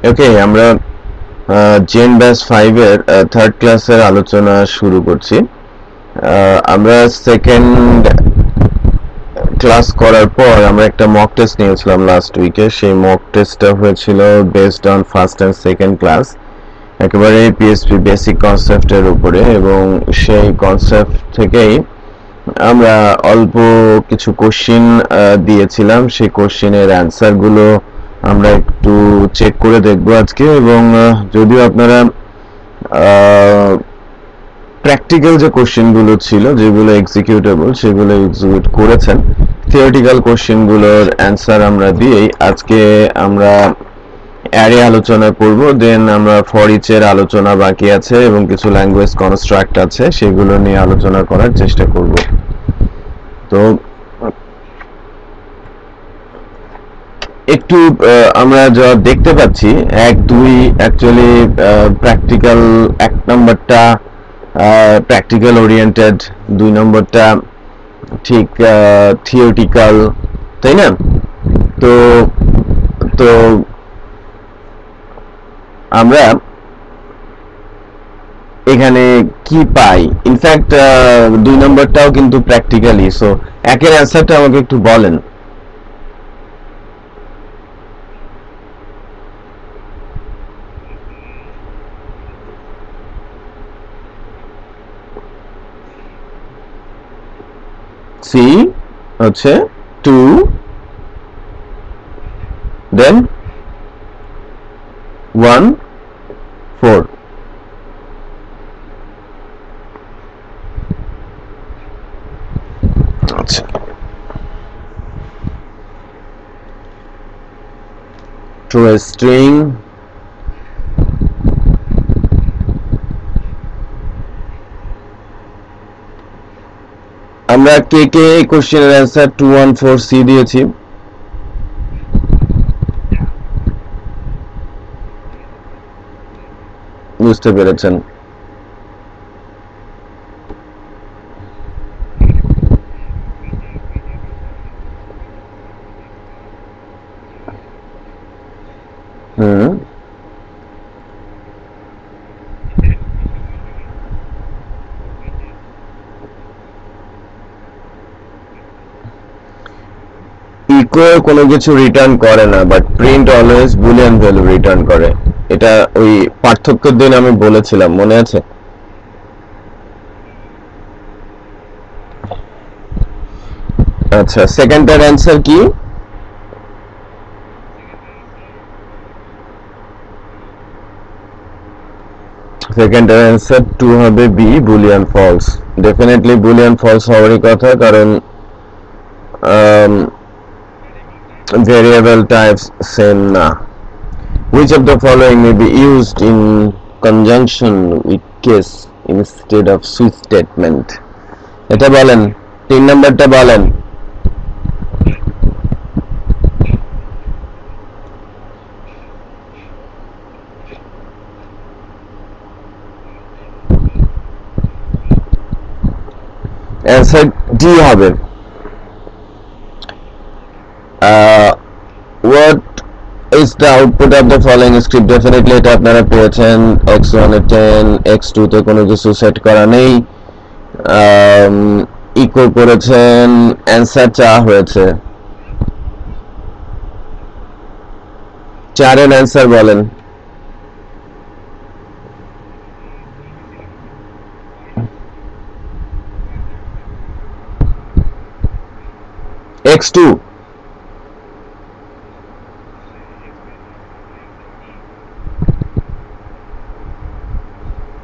ওকে, আমরা gen batch 5 এর third ক্লাসের আলোচনা শুরু করছি। আমরা সেকেন্ড ক্লাস করার পর আমরা একটা মক টেস্ট নিয়েছিলাম লাস্ট উইকে। সেই মক টেস্টটা হয়েছিল based on first and second class, একেবারে পিএসপি বেসিক কনসেপ্টের উপরে, এবং সেই কনসেপ্ট থেকেই আমরা অল্প কিছু কোশ্চিন দিয়েছিলাম। সেই কোশ্চিনের অ্যান্সারগুলো আমরা একটু চেক করে দেখব আজকে। এবং যদিও আপনারা প্র্যাকটিক্যাল যে কোশ্চেনগুলো ছিল, যেগুলো এক্সিকিউটেবল, সেগুলো এক্সিকিউট করেছেন, থিওরিটিক্যাল কোশ্চেনগুলোর অ্যান্সার আমরা দিয়েই আজকে আমরা অ্যারে আলোচনা করব। দেন আমরা ফর ইচ এর আলোচনা বাকি আছে এবং কিছু ল্যাঙ্গুয়েজ কনস্ট্রাক্ট আছে, সেগুলো নিয়ে আলোচনা করার চেষ্টা করব। তো একটু আমরা যা দেখতে পাচ্ছি, 1 2 অ্যাকচুয়ালি প্র্যাকটিক্যাল, 1 নম্বরটা প্র্যাকটিক্যাল ওরিয়েন্টেড, 2 নম্বরটা ঠিক থিওরিটিক্যাল, তাই না? তো তো আমরা এখানে কি পাই? ইনফ্যাক্ট 2 নম্বরটাও কিন্তু প্র্যাকটিক্যালি। সো একের অ্যান্সারটা আমাকে একটু বলেন। সি হচ্ছে 2, দেন 1 4। আচ্ছা, টু এ স্ট্রিং আমরা কে কে কোশ্চেনের অ্যান্সার 2 1 4 সি দিয়েছি? বুঝতে পেরেছেন? হুম, ইকো কোনো কিছু রিটার্ন করে না, but print always Boolean value return করে। এটা ওই পার্থক্যের দিন আমি বলেছিলাম, মনে আছে? আচ্ছা, সেকেন্ডটার অ্যান্সার কি? সেকেন্ডের অ্যান্সার 2 হবে B, boolean false. Definitely boolean false হওয়ারই কথা, কারণ ভেরিয়েবল টাইপস সেম না। Which of the following may be used in conjunction with case instead of switch statement? এটা বলেন, 3 নম্বরটা বলেন। অ্যান্সার ডি হবে। What is the output of the following script? Definitely এটা আপনারা পেয়েছেন। x1 এ 10, x2 তে কোনো কিছু সেট করা নেই, ইকো করেছেন, অ্যান্সার চা হয়েছে। 4 এর অ্যান্সার বলেন। x2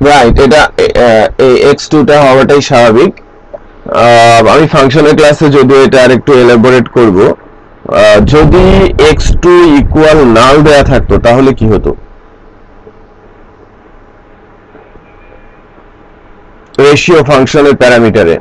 right. এটা এই x2 টা হওয়াটাই স্বাভাবিক। আমি ফাংশনের ক্লাসে যদি এটা আরেকটু এলাবোরেট করব, যদি x2 ইকুয়াল নাল দেয়া থাকতো তাহলে কি হতো? রেশিও ফাংশনের প্যারামিটারে।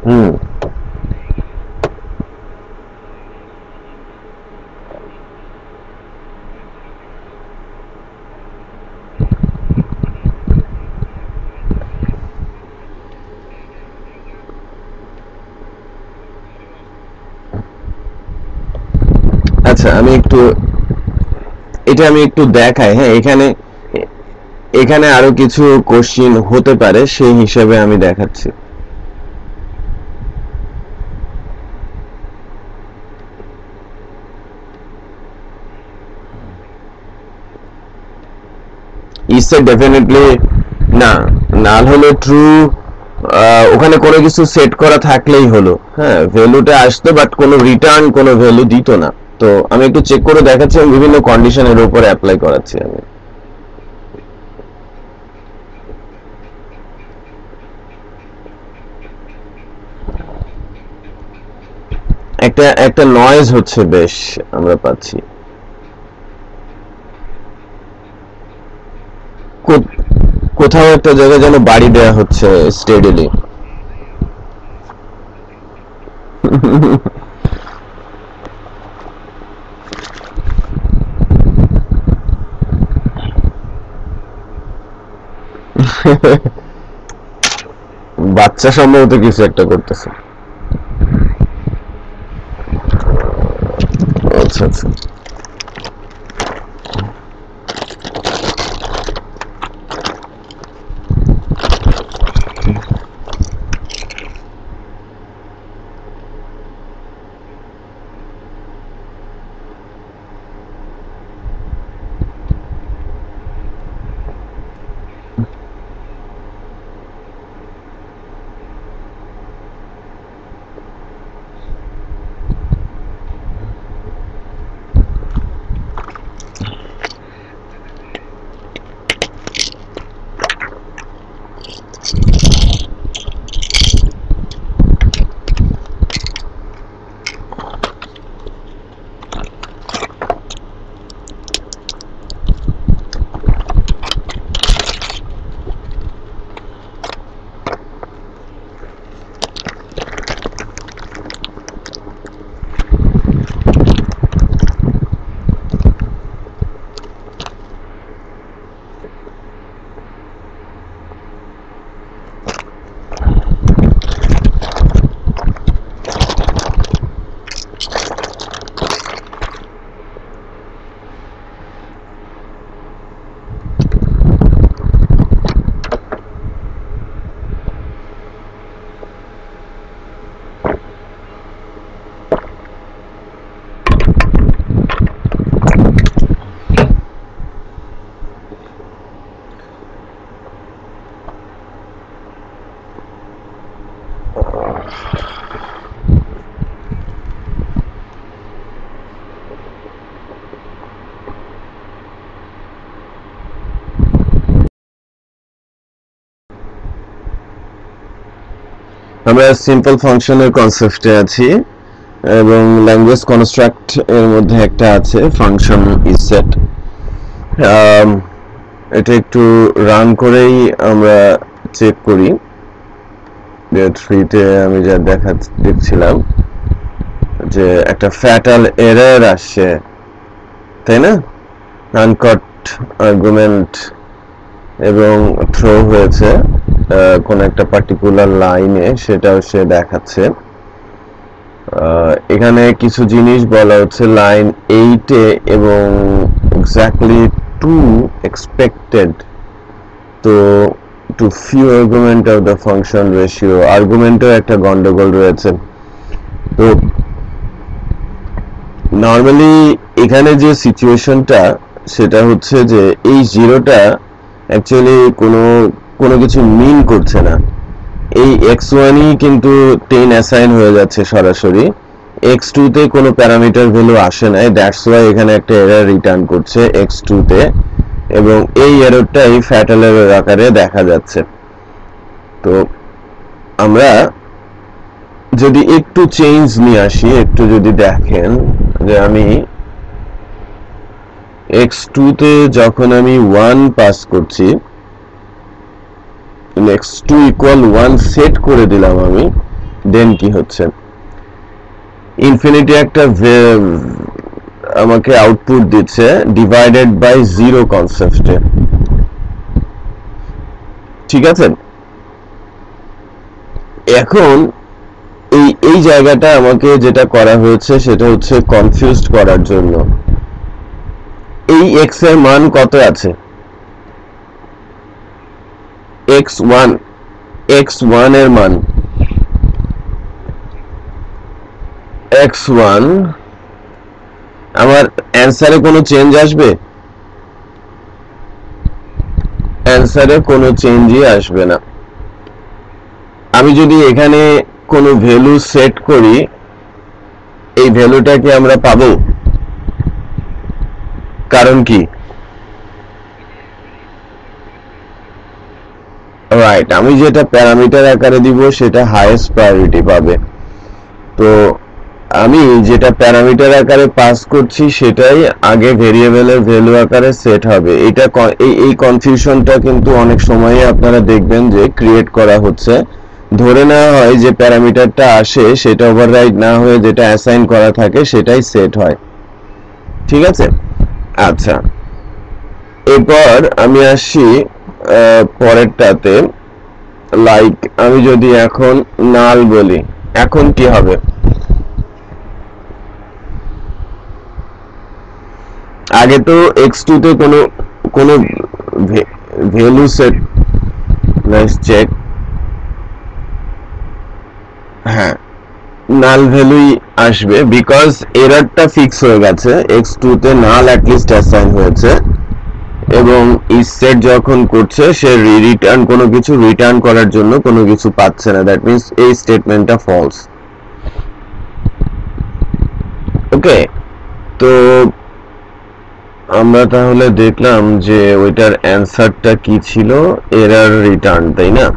হুম, আচ্ছা আমি একটু দেখাই। হ্যাঁ, এখানে আরো কিছু কোশ্চেন হতে পারে, সেই হিসেবে আমি দেখাচ্ছি। ইসে ডেফিনেটলি না, নাল হলে ট্রু, ওখানে কোনো কিছু সেট করা থাকলেই হলো, হ্যাঁ ভ্যালুটা আসতো বাট কোনো রিটার্ন কোনো ভ্যালু দিত না। তো আমি একটু চেক করে দেখাচ্ছি, আমি বিভিন্ন কন্ডিশনের উপর অ্যাপ্লাই করাচ্ছি। আমি একটা নয়েজ হচ্ছে বেশ, আমরা পাচ্ছি। কোথাও একটা জায়গায় যেন বাড়ি দেয়া হচ্ছে স্টেডিলি। বাচ্চা সম্ভবত কিছু একটা করতেছে। আচ্ছা আচ্ছা, আমরা সিম্পল ফাংশনের কনসেপ্টে আছি এবং ল্যাঙ্গুয়েজ কনস্ট্রাক্ট এর মধ্যে একটা আছে ফাংশন ইজ সেট। এটা একটু রান করেই আমরা চেক করি যে 3 তে আমি যা দেখছিলাম যে একটা ফ্যাটাল এরর আসছে, তাই না? আনকাট আর্গুমেন্ট এবং থ্রো হয়েছে কোন একটা পার্টিকুলার লাইনে, সেটাও সে দেখাচ্ছে। এখানে কিছু জিনিস বলা হচ্ছে লাইন 8 এবং exactly 2 expected to too few argument of the function ratio, আর্গুমেন্টেও একটা গন্ডগোল রয়েছে। তো নর্মালি এখানে যে সিচুয়েশনটা সেটা হচ্ছে যে এই জিরোটা অ্যাকচুয়ালি কোনো কিছু মিন করছে না। এই x1ই কিন্তু 10 অ্যাসাইন হয়ে যাচ্ছে সরাসরি, x2 তে কোনো প্যারামিটার ভ্যালু আসে না, দ্যাটস ওয়াই এখানে একটা এরর রিটার্ন করছে x2 তে, এবং এই এররটাই ফ্যাটাল এরর আকারে দেখা যাচ্ছে। তো আমরা যদি একটু চেঞ্জ নিয়ে আসি, একটু যদি দেখেন যে আমি x2 তে যখন আমি 1 পাস করছি, x2 ইকুয়াল 1 সেট করে দিলাম আমি, দেন কি হচ্ছে, ইনফিনিটি একটা আমাকে আউটপুট দিচ্ছে ডিভাইডেড বাই 0 কনসেপ্টে। ঠিক আছে, এখন এই এই জায়গাটা আমাকে যেটা করা হয়েছে সেটা হচ্ছে কনফিউজড করার জন্য। এই x এর মান কত আছে? x1 এর মান x1, আমার অ্যানসারে কোনো চেঞ্জ আসবে? অ্যানসারে কোনো চেঞ্জই আসবে না। আমি যদি এখানে কোনো ভ্যালু সেট করি, এই ভ্যালুটাকে আমরা পাবো? কারণ কি? রাইট, আমি যেটা প্যারামিটার আকারে দিব সেটা হাইয়েস্ট প্রায়োরিটি পাবে। তো আমি যেটা প্যারামিটার আকারে পাস করছি সেটাই আগে ভেরিয়েবলের ভ্যালু আকারে সেট হবে। এটা এই কনফিউশনটা কিন্তু অনেক সময় আপনারা দেখবেন যে ক্রিয়েট করা হচ্ছে। ধরে নেওয়া হয় যে প্যারামিটারটা আসে সেটা ওভাররাইড না হয়ে যেটা অ্যাসাইন করা থাকে সেটাই সেট হয়। ঠিক আছে, আচ্ছা এরপর আমি আসি পরেরটাতে। লাইক আমি যদি এখন নাল বলি, এখন কি হবে? আগে তো x2 তে কোনো ভ্যালু সেট, লেটস চেক। হ্যাঁ, নাল ভ্যালুই আসবে বিকজ এররটা ফিক্স হয়ে গেছে। x2 তে নাল অ্যাটলিস্ট অ্যাসাইন হয়েছে এবং ইজ সেট যখন করছে সে রিটার্ন কোনো কিছু রিটার্ন করার জন্য কোনো কিছু পাচ্ছে না, দ্যাট মিন্স এই স্টেটমেন্টটা ফলস। ওকে, তো আমরা তাহলে দেখলাম যে ওইটার অ্যানসারটা কি ছিল, এরর রিটার্ন, তাই না?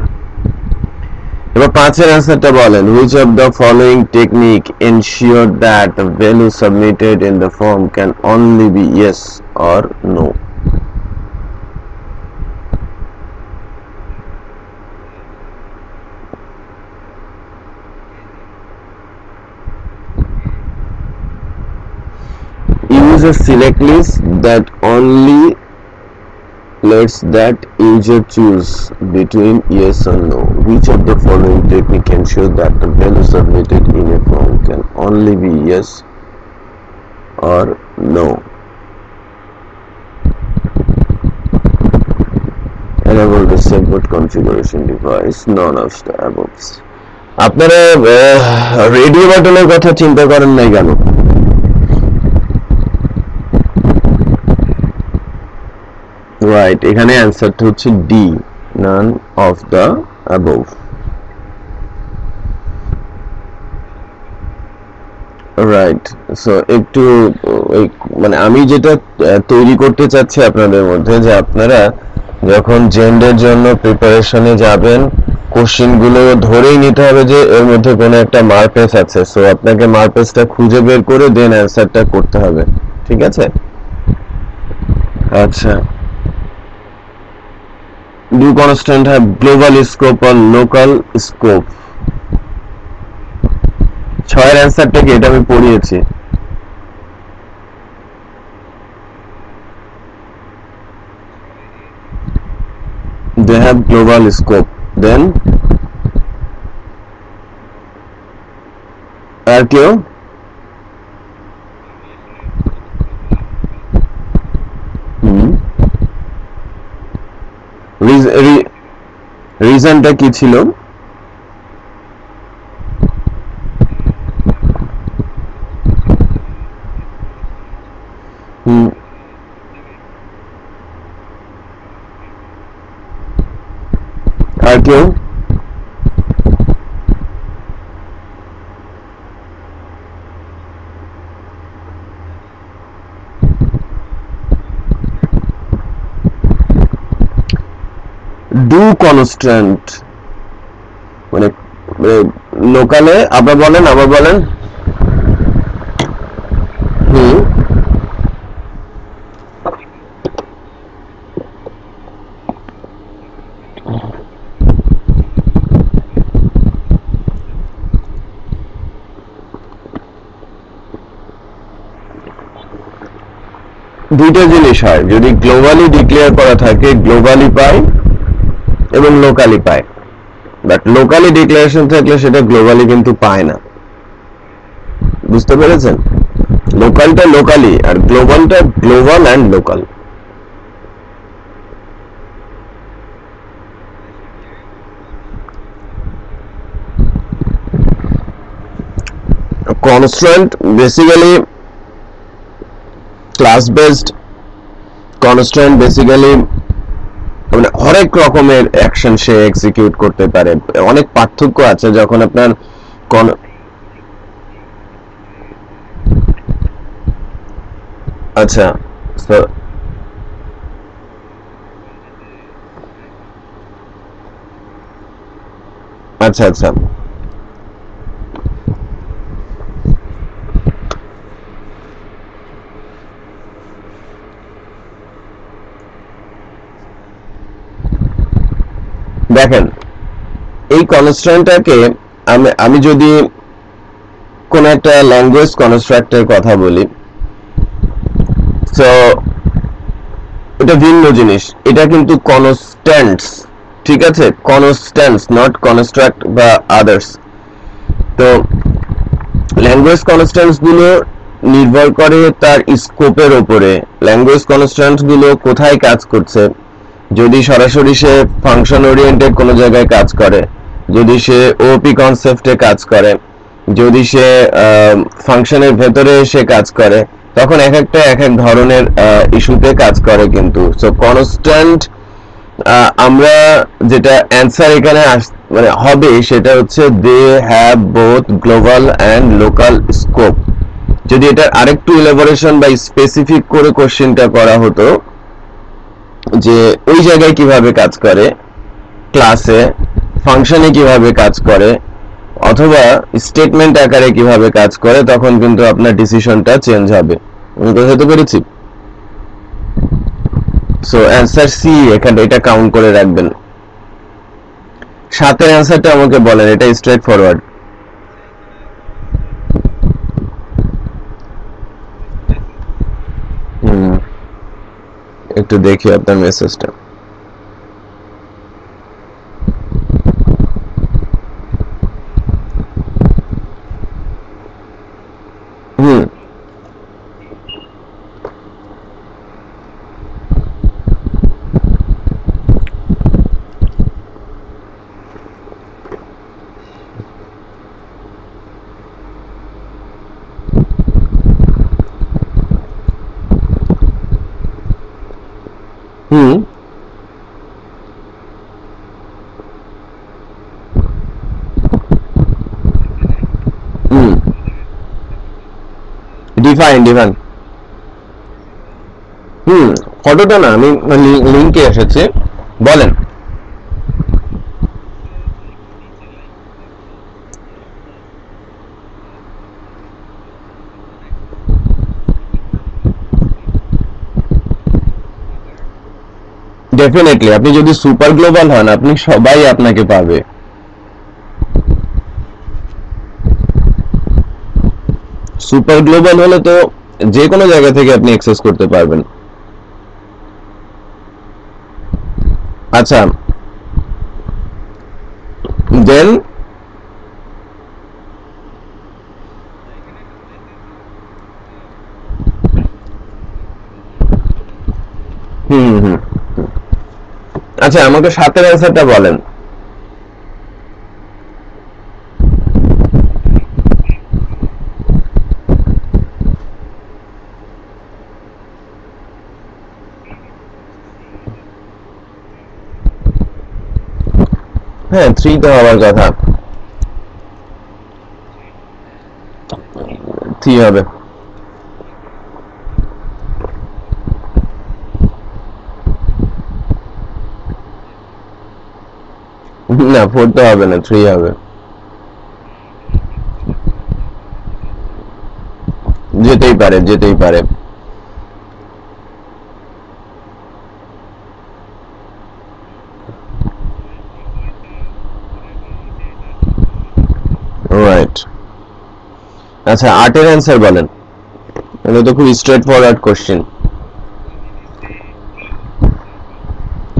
এবার 5 এর অ্যানসারটা বলেন। which of the following technique ensure that the value submitted in the form can only be yes or no? Use a select list that only lets that user choose between yes or no. Which of the following technique ensure that the value submitted in a form can only be yes or no? Enable the separate configuration device, none of the above. আপনারা radio বাটনের কথা চিন্তা করেন নাই কেন? Right, এখানে অ্যানসারটা হচ্ছে D, none of the above. Right, so একটু মানে আমি যেটা তৈরি করতে চাচ্ছি আপনাদের মধ্যে, যে আপনারা যখন জেন্ডের জন্য প্রিপারেশনে যাবেন কোশ্চেন গুলো ধরেই নিতে হবে যে এর মধ্যে কোনো একটা মারপেস আছে, সো আপনাকে মারপেসটা খুঁজে বের করে দেন অ্যানসারটা করতে হবে। ঠিক আছে, আচ্ছা do constant have global scope or local scope? 6 এর অ্যানসারটা কি? এটা আমি পড়িয়েছি। they have global scope, then আর কেউ? রিজনটা কি ছিল? আর কেউ? ডু কনস্ট্যান্ট মানে লোকালে, আবার বলেন দুইটা জিনিস হয়, যদি গ্লোবালি ডিক্লেয়ার করা থাকে গ্লোবালি পায় এবং লোকালি পায়, বাট লোকালি ডিক্লারেশন থাকলে সেটা গ্লোবালি কিন্তু পায় না। বুঝতে পেরেছেন? লোকালটা লোকালি আর গ্লোবালটা global and local. Constant basically class based constant basically মানে হরেক রকমের অ্যাকশন সে এক্সিকিউট করতে পারে। অনেক পার্থক্য আছে যখন আপনার আচ্ছা আচ্ছা আচ্ছা দেখেন এই কনস্ট্যান্টটাকে আমি যদি কোন একটা ল্যাঙ্গুয়েজ কনস্ট্রাক্টের কথা বলি, তো এটা ভিন্ন জিনিস। এটা কিন্তু কনস্ট্যান্টস, ঠিক আছে? কনস্ট্যান্টস, নট কনস্ট্রাক্ট বা আদার্স। তো ল্যাঙ্গুয়েজ কনস্ট্যান্টস গুলো নির্ভর করে তার স্কোপের উপরে। ল্যাঙ্গুয়েজ কনস্ট্যান্টস গুলো কোথায় কাজ করছে, যদি সরাসরি সে ফাংশন ওরিয়েন্টেড কোনো জায়গায় কাজ করে, যদি সে ওপি কনসেপ্টে কাজ করে, যদি সে ফাংশনের ভেতরে এসে কাজ করে, তখন এক একটা এক এক ধরনের ইস্যুতে কাজ করে। কিন্তু সো কনস্ট্যান্ট আমরা যেটা অ্যান্সার এখানে মানে হবে সেটা হচ্ছে they have both global and local scope. যদি এটা আরেকটু ইলাবোরেশন বা স্পেসিফিক করে কোশ্চেনটা করা হতো যে ওই জায়গায় কিভাবে কাজ করে, ক্লাসে ফাংশনে কিভাবে কাজ করে, অথবা স্টেটমেন্ট আকারে কিভাবে কাজ করে, তখন কিন্তু আপনার ডিসিশনটা চেঞ্জ হবে। আমি বুঝতে পেরেছি? সো অ্যান্সার সি এখানে, এটা কাউন্ট করে রাখবেন। সাতের অ্যান্সারটা আমাকে বলেন, এটা স্ট্রেট ফরওয়ার্ড। একটু দেখি আপনার মেসেজটা। ডিফাইন ফটোটা না, আমি লিংকে এসেছে, বলেন। ডেফিনেটলি আপনি যদি সুপার গ্লোবাল হন, আপনি সবাই আপনাকে পাবে। সুপার গ্লোবাল হলে তো যে কোনো জায়গা থেকে আপনি অ্যাক্সেস করতে পারবেন। আচ্ছা, দেন আচ্ছা, আমাকে সাতের অ্যান্সারটা বলেন। হ্যাঁ, 3 তো হওয়ার কথা। 3 হবে। না, 4 তো হবে না, 3 হবে। যেতেই পারে। রাইট। আচ্ছা, 8 এর অ্যান্সার বলেন। এটা তো খুব স্ট্রেট ফরওয়ার্ড কোশ্চেন।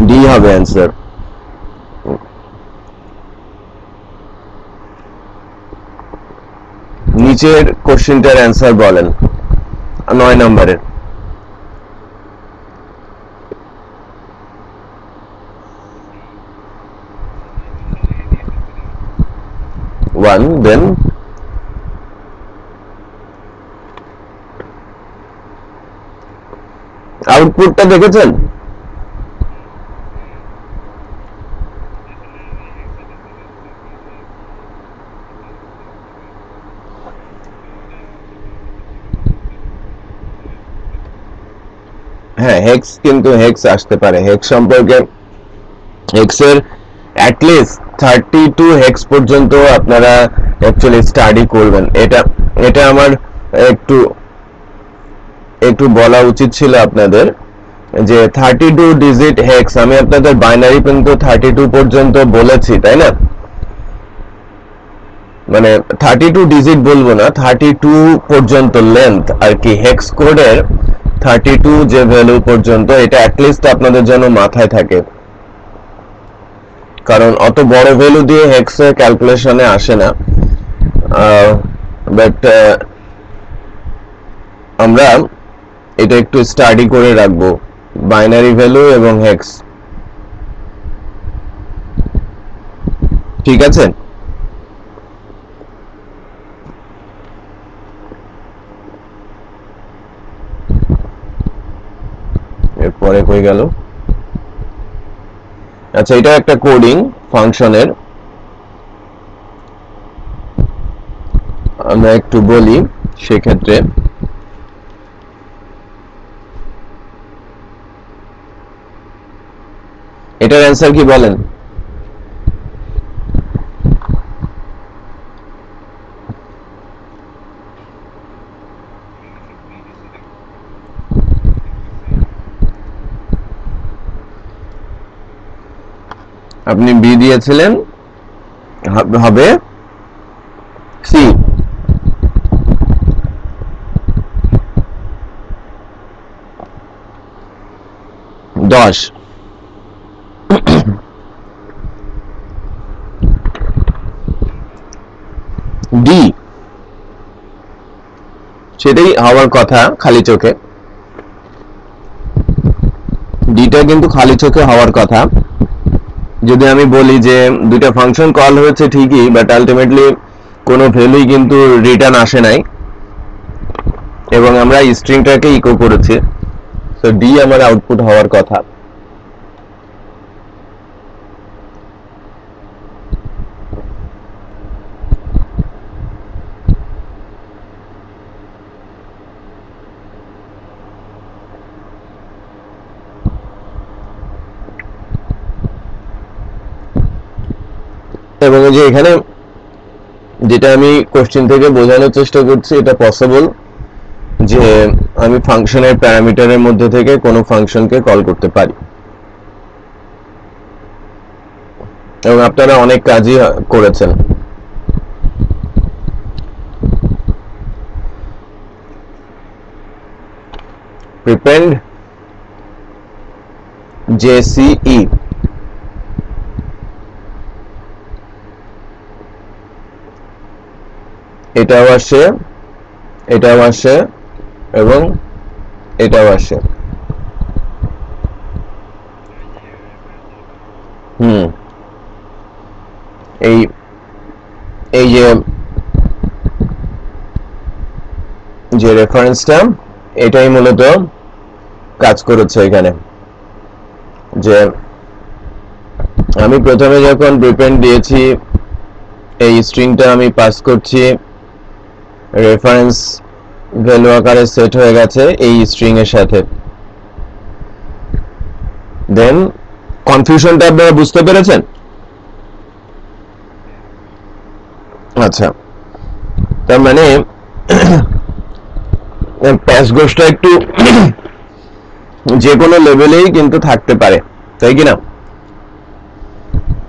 ডি হবে অ্যান্সার। নিচের কোশ্চেনটার অ্যান্সার বলেন 9 নম্বরের। 1 দেন আউটপুটটা দেখেছেন? হ্যাঁ, হেক্স কিন্তু হেক্স আসতে পারে। হেক্স সম্পর্কে হেক্সের অ্যাটলিস্ট 32 হেক্স পর্যন্ত আপনারা অ্যাকচুয়ালি স্টাডি করবেন। এটা আমার একটু একটু বলা উচিত ছিল আপনাদের যে 32 ডিজিট হেক্স, আমি আপনাদের বাইনারি কিন্তু 32 পর্যন্ত বলেছি, তাই না? মানে 32 ডিজিট বলবো না, 32 পর্যন্ত লেন্থ আর কি হেক্স কোডের 32 যে ভ্যালু পর্যন্ত, এটা অ্যাটলিস্ট আপনাদের জন্য মাথায় থাকে, কারণ অত বড় ভ্যালু দিয়ে হেক্সে ক্যালকুলেশনে আসে না। বাট আমরা এটা একটু স্টাডি করে রাখবো, বাইনারি ভ্যালু এবং হেক্স। ঠিক আছে? এরপরে কই গেল? আচ্ছা, এটা একটা কোডিং ফাংশনের, আমরা একটু বলি সেক্ষেত্রে। এটার অ্যান্সার কি বলেন? আপনি বি দিয়েছিলেন, হবে সি। দশ ডি, সেটাই হওয়ার কথা খালি চোখে। ডিটা কিন্তু খালি চোখে হওয়ার কথা। যদি আমি বলি যে দুইটা ফাংশন কল হয়েছে ঠিকই, বাট আলটিমেটলি কোনো ভ্যালুই কিন্তু রিটার্ন আসে নাই, এবং আমরা স্ট্রিংটাকে ইকো করেছি, সো ডি আমার আউটপুট হওয়ার কথা। এবং যে এখানে যেটা আমি কোশ্চেন থেকে বোঝানোর চেষ্টা করছি, এটা পসিবল যে আমি ফাংশনের প্যারামিটারের মধ্যে থেকে কোনো ফাংশনকে কল করতে পারি, এবং আপনারা অনেক কাজই করেছেন। প্রিপেন্ড জেসিই, এটাও আসে, এটাও আসে, এবং এটাও আসে। এই এই যে রেফারেন্সটা, এটাই মূলত কাজ করেছে এখানে। যে আমি প্রথমে যখন প্রিপেন্ড দিয়েছি, এই স্ট্রিংটা আমি পাস করছি, রেফারেন্স ভ্যালু আকারে সেট হয়ে গেছে এই স্ট্রিং এর সাথে। দেন কনফিউশনটা আপনারা বুঝতে পেরেছেন? আচ্ছা, তার মানে প্যাচ গোষ্ঠটা একটু যে কোনো লেভেলেই কিন্তু থাকতে পারে, তাই কি না?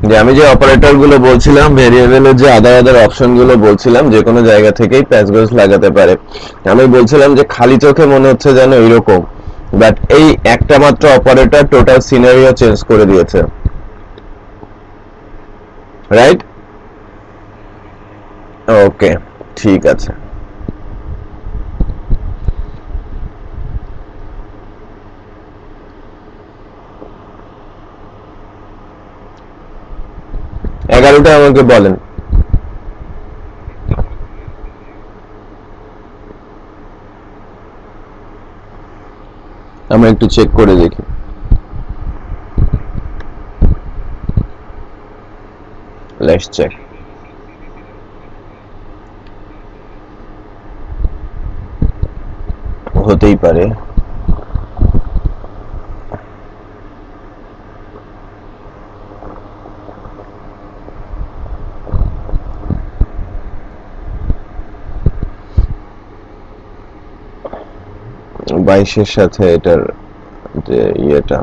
যে আমি যে অপারেটর গুলো বলছিলাম, ভেরিয়েবলের যে আদার অপশন গুলো বলছিলাম, যে কোনো জায়গা থেকেই প্যাচ গোজ লাগাতে পারে। আমি বলছিলাম যে খালি চোখে মনে হচ্ছে যেন এরকম, বাট এই একটা মাত্র অপারেটর টোটাল সিনারিও চেঞ্জ করে দিয়েছে, রাইট? ওকে, ঠিক আছে। 11টা আমাকে বলেন। আমরা একটু চেক করে দেখি। Let's check. হতেই পারে। বাইশের সাথে এটার যে ইয়েটা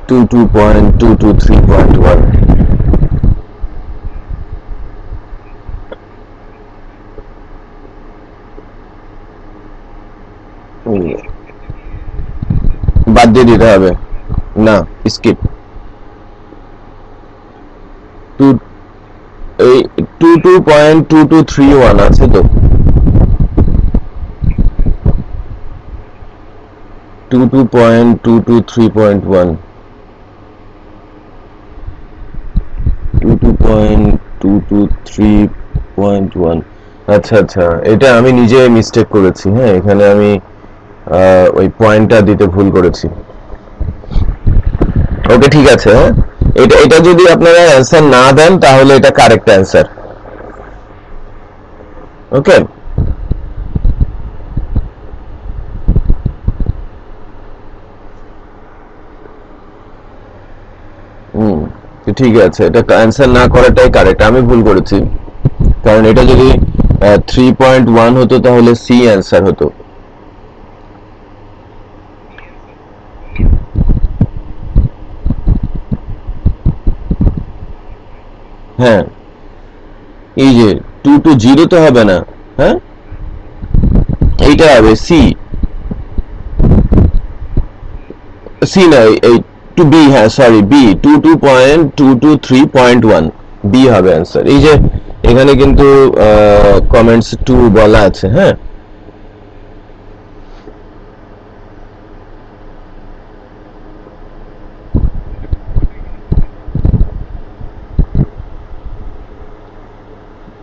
টু 2.223.1 বাদ দিয়ে দিতে হবে না, স্কিপ। এই 22.2231 আছে তো, 22.223.1 22.223.1 আচ্ছা আচ্ছা, এটা আমি নিজে মিস্টেক করেছি। হ্যাঁ, এখানে আমি ওই পয়েন্টটা দিতে ভুল করেছি। ওকে, ঠিক আছে। হ্যাঁ, এটা যদি আপনারা অ্যান্সার না দেন তাহলে এটা কারেক্ট অ্যান্সার। ওকে, ঠিক আছে, এটা অ্যান্সার না করাটাই কারেক্ট। আমি ভুল করেছি, কারণ এটা যদি 3.1 হতো তাহলে সি অ্যান্সার হতো। হ্যাঁ, এই যে 220 তো হবে না। হ্যাঁ, এইটা হবে সি। সি না, এই টু বি। হ্যাঁ সরি, বি 22.223.1 বি হবে অ্যান্সার। এই যে এখানে কিন্তু কমেন্টস 2 বলা আছে। হ্যাঁ,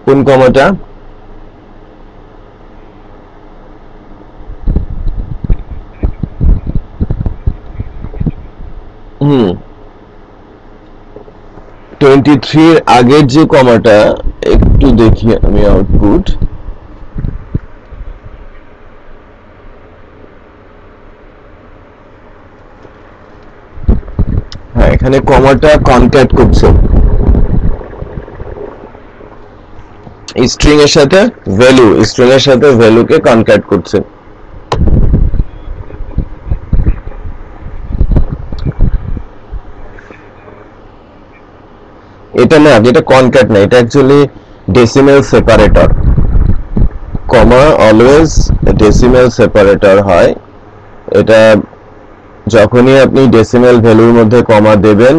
কোন কমাটা? হুম, 23 আগের যে কমাটা, একটু দেখি আমি আউটপুট। হ্যাঁ, এখানে কমাটা কনক্যাট করছে স্ট্রিং এর সাথে ভ্যালু, স্ট্রিং এর সাথে ভ্যালুকে কনক্যাট করছে। এটা না, এটা কনক্যাট না, এটা অ্যাকচুয়ালি ডেসিমেল সেপারেটর। কমা অলওয়েজ ডেসিমেল সেপারেটর হয়। এটা যখনই আপনি ডেসিমেল ভ্যালুর মধ্যে কমা দেবেন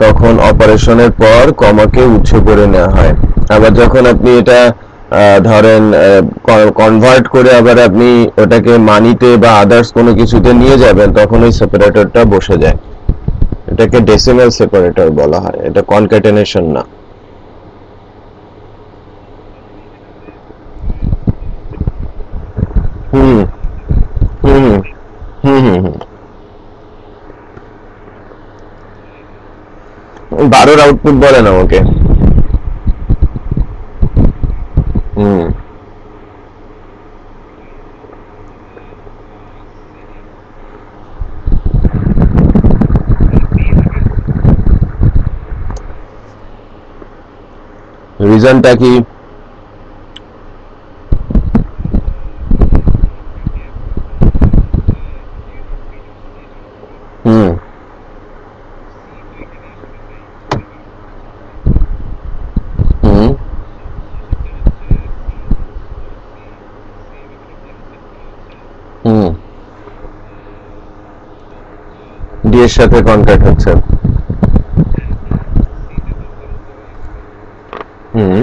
তখন অপারেশনের পর কমাকে উৎস করে নেওয়া হয়। আবার যখন আপনি এটা ধরেন কনভার্ট করে আবার আপনি ওটাকে মানিতে বা আদার্স কোনো কিছুতে নিয়ে যাবেন তখন ওই সেপারেটরটা বসে যায়। এটাকে ডেসিমেল সেপারেটর বলা হয়, এটা কনক্যাটেনেশন না। হুম হুম হুম হুম হুম 12 আউটপুট বলেন আমাকে। হুম, রিজনটা কি? হুম হুম হুম ডি এর সাথে কনক্যাট হচ্ছে। হুম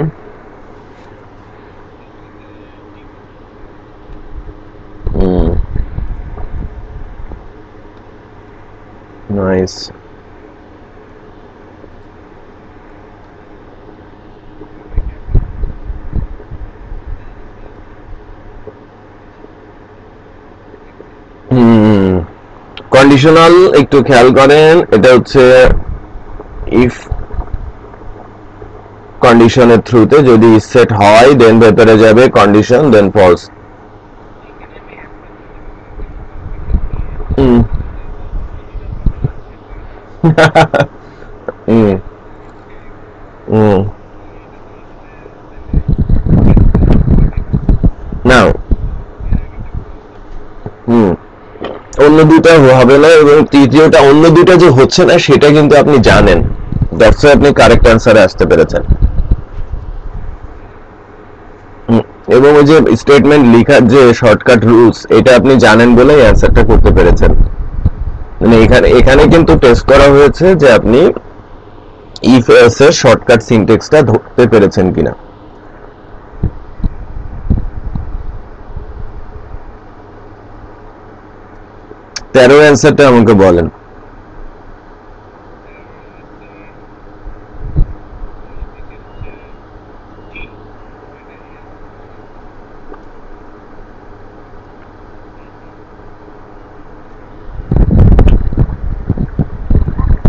হুম Nice. কন্ডিশনাল একটু খেয়াল করেন, এটা হচ্ছে ইফ কন্ডিশনের থ্রুতে যদি সেট হয় দেন ভেতরে যাবে কন্ডিশন দেন ফলস। হুম হুম হুম নাও হুম অন্য দুটা হবে না, এবং তৃতীয়টা অন্য দুটা যে হচ্ছে না সেটা কিন্তু আপনি জানেন, দ্যাটস আপনি কারেক্ট অ্যান্সারে আসতে পেরেছেন। এবং ওই যে স্টেটমেন্ট লেখার যে শর্টকাট রুলস এটা আপনি জানেন বলেই অ্যান্সারটা করতে পেরেছেন। মানে এখানে এখানে কিন্তু টেস্ট করা হয়েছে যে আপনি ইফ এলস এর শর্টকাট সিনট্যাক্সটা ধরতে পেরেছেন কিনা। 13 অ্যান্সারটা আমাকে বলেন।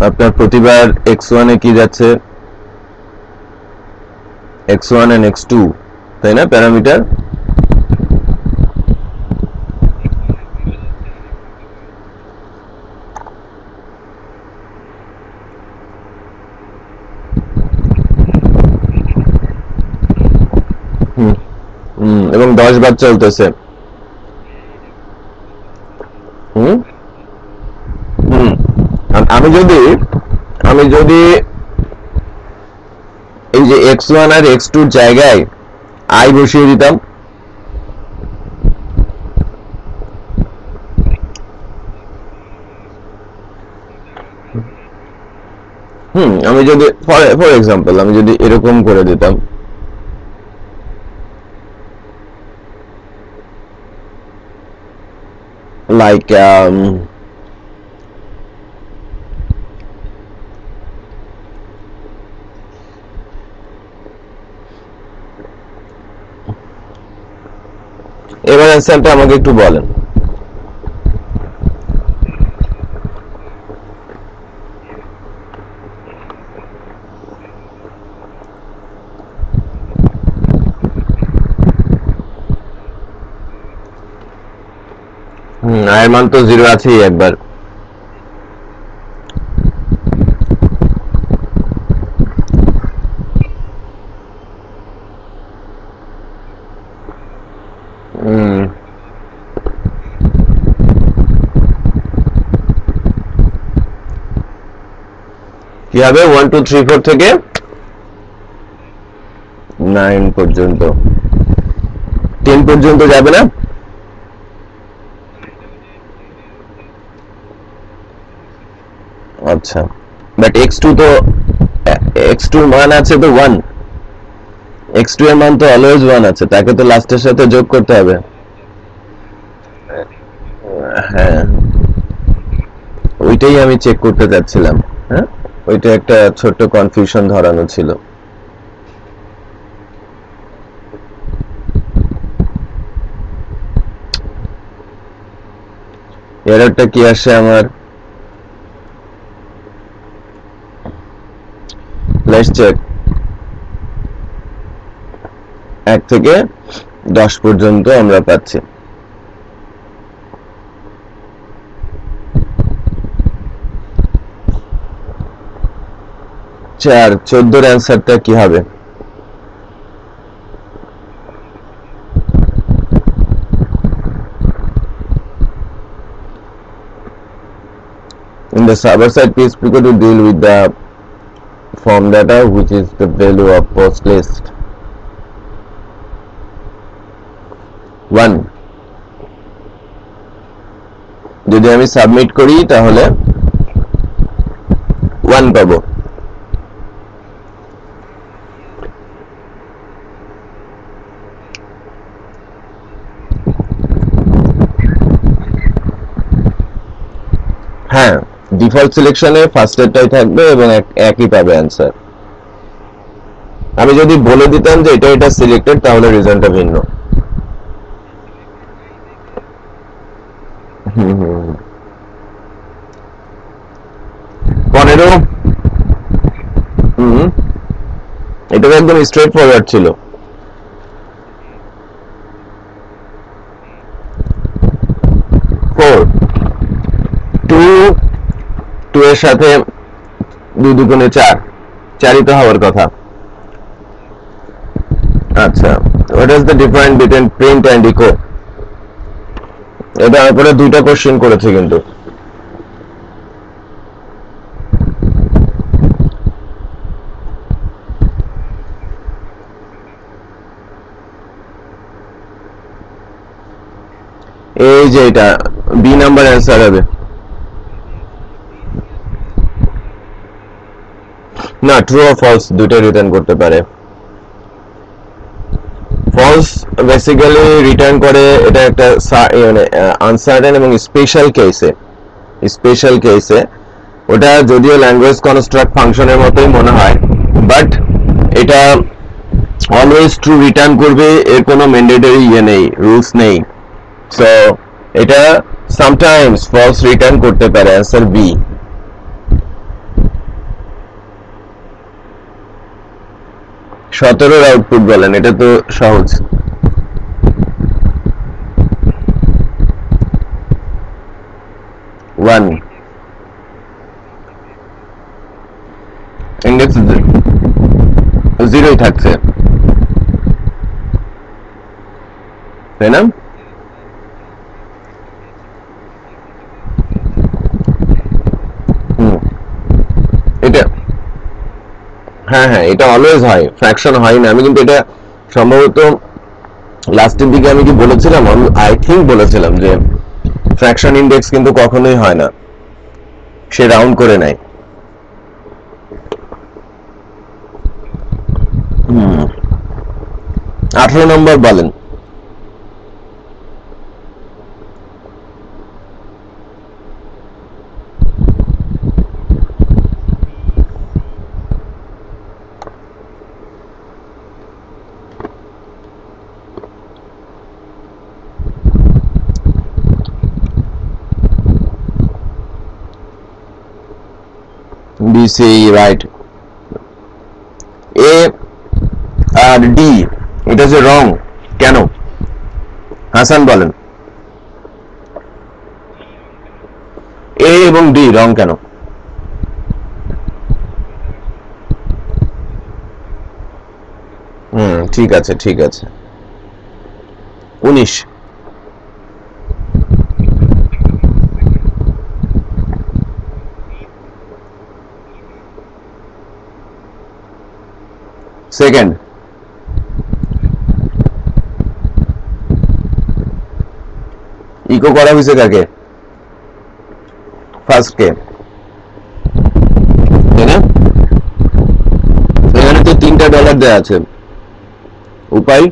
আপনার প্রতিবার x1 এ কি যাচ্ছে, x1 and x2 তাই না প্যারামিটার? এবং 10 বার চলতেছে। হুম হুম আমি যদি আমি যদি এই যে x1 আর x2 এর জায়গায় i বসিয়ে দিতাম, আমি যদি ফর এক্সাম্পল আমি যদি এরকম করে দিতাম, লাইক এবার অ্যান্সারটা আমাকে একটু বলেন। আয়ের মান তো 0 আছেই একবার। কি হবে 1 2 3 4 থেকে 9 পর্যন্ত, 10 পর্যন্ত যাবে না? আচ্ছা, বাট x2 তো x2 এর মান আছে তো 1, x2 এর মান তো অলওয়েজ 1 আছে, তাকে তো লাস্টের সাথে যোগ করতে হবে। হ্যাঁ, ওইটাই আমি চেক করতে চাচ্ছিলাম। হ্যাঁ, ওইটা একটা ছোট্ট কনফিউশন ধরানো ছিল। এররটা কি আসে আমার? Let's check. 1 থেকে 10 পর্যন্ত আমরা পাচ্ছি। 4 14 এর অ্যান্সারটা কি হবে? In the server side PHP code, you deal with the form data, which is the value of post list 1। যদি আমি সাবমিট করি তাহলে 1 পাবো। হ্যাঁ, ডিফল্ট সিলেকশনে ফার্স্টেরটাই থাকবে এবং একই পাবে অ্যান্সার। আমি যদি বলে দিতাম যে এটা সিলেক্টেড তাহলে রিজনটা ভিন্ন। হুম 15 এটা তো একদম স্ট্রেট ফরওয়ার্ড ছিল। 4 2 এর সাথে 2 দুগুণে 4, 4ই তো হওয়ার কথা। আচ্ছা, what is the difference between print and echo? এটা উপরে দুইটা কোশ্চেন করেছে কিন্তু। এই যে এটা বি নাম্বার অ্যান্সার হবে না, ট্রু অর ফলস দুইটা রিটার্ন করতে পারে। ফলস বেসিক্যালি রিটার্ন করে এটা একটা মানে আনসার্টেন এবং স্পেশাল কেসে ওটা যদিও ল্যাঙ্গুয়েজ কনস্ট্রাক্ট ফাংশনের মতোই মনে হয়, বাট এটা অলওয়েজ ট্রু রিটার্ন করবে এর কোনো ম্যান্ডেটরি নেই, রুলস নেই। সো এটা সামটাইমস ফলস রিটার্ন করতে পারে। Answer B. 17 আউটপুট বলেন, এটা তো সহজ। ওয়ান ইন্ডেক্স 0ই থাকছে, তাই না? এটা হ্যাঁ এটা অলওয়েজ হয়, ফ্র্যাকশন হয় না। আমি কিন্তু এটা সম্ভবত লাস্টের দিকে আমি কি বলেছিলাম, আই থিঙ্ক বলেছিলাম যে ফ্র্যাকশন ইন্ডেক্স কিন্তু কখনোই হয় না, সে রাউন্ড করে নেয়। 18 নম্বর বলেন। BC right. এ আর ডি এটা যে রং কেন? হাসান বলেন, এ এবং ডি রং কেন? ঠিক আছে 19 সেকেন্ড। ইকো করা হয়েছে কাকে? ফার্স্ট কে, তাই না? এখানে তো $3 দেয়া আছে, উপায়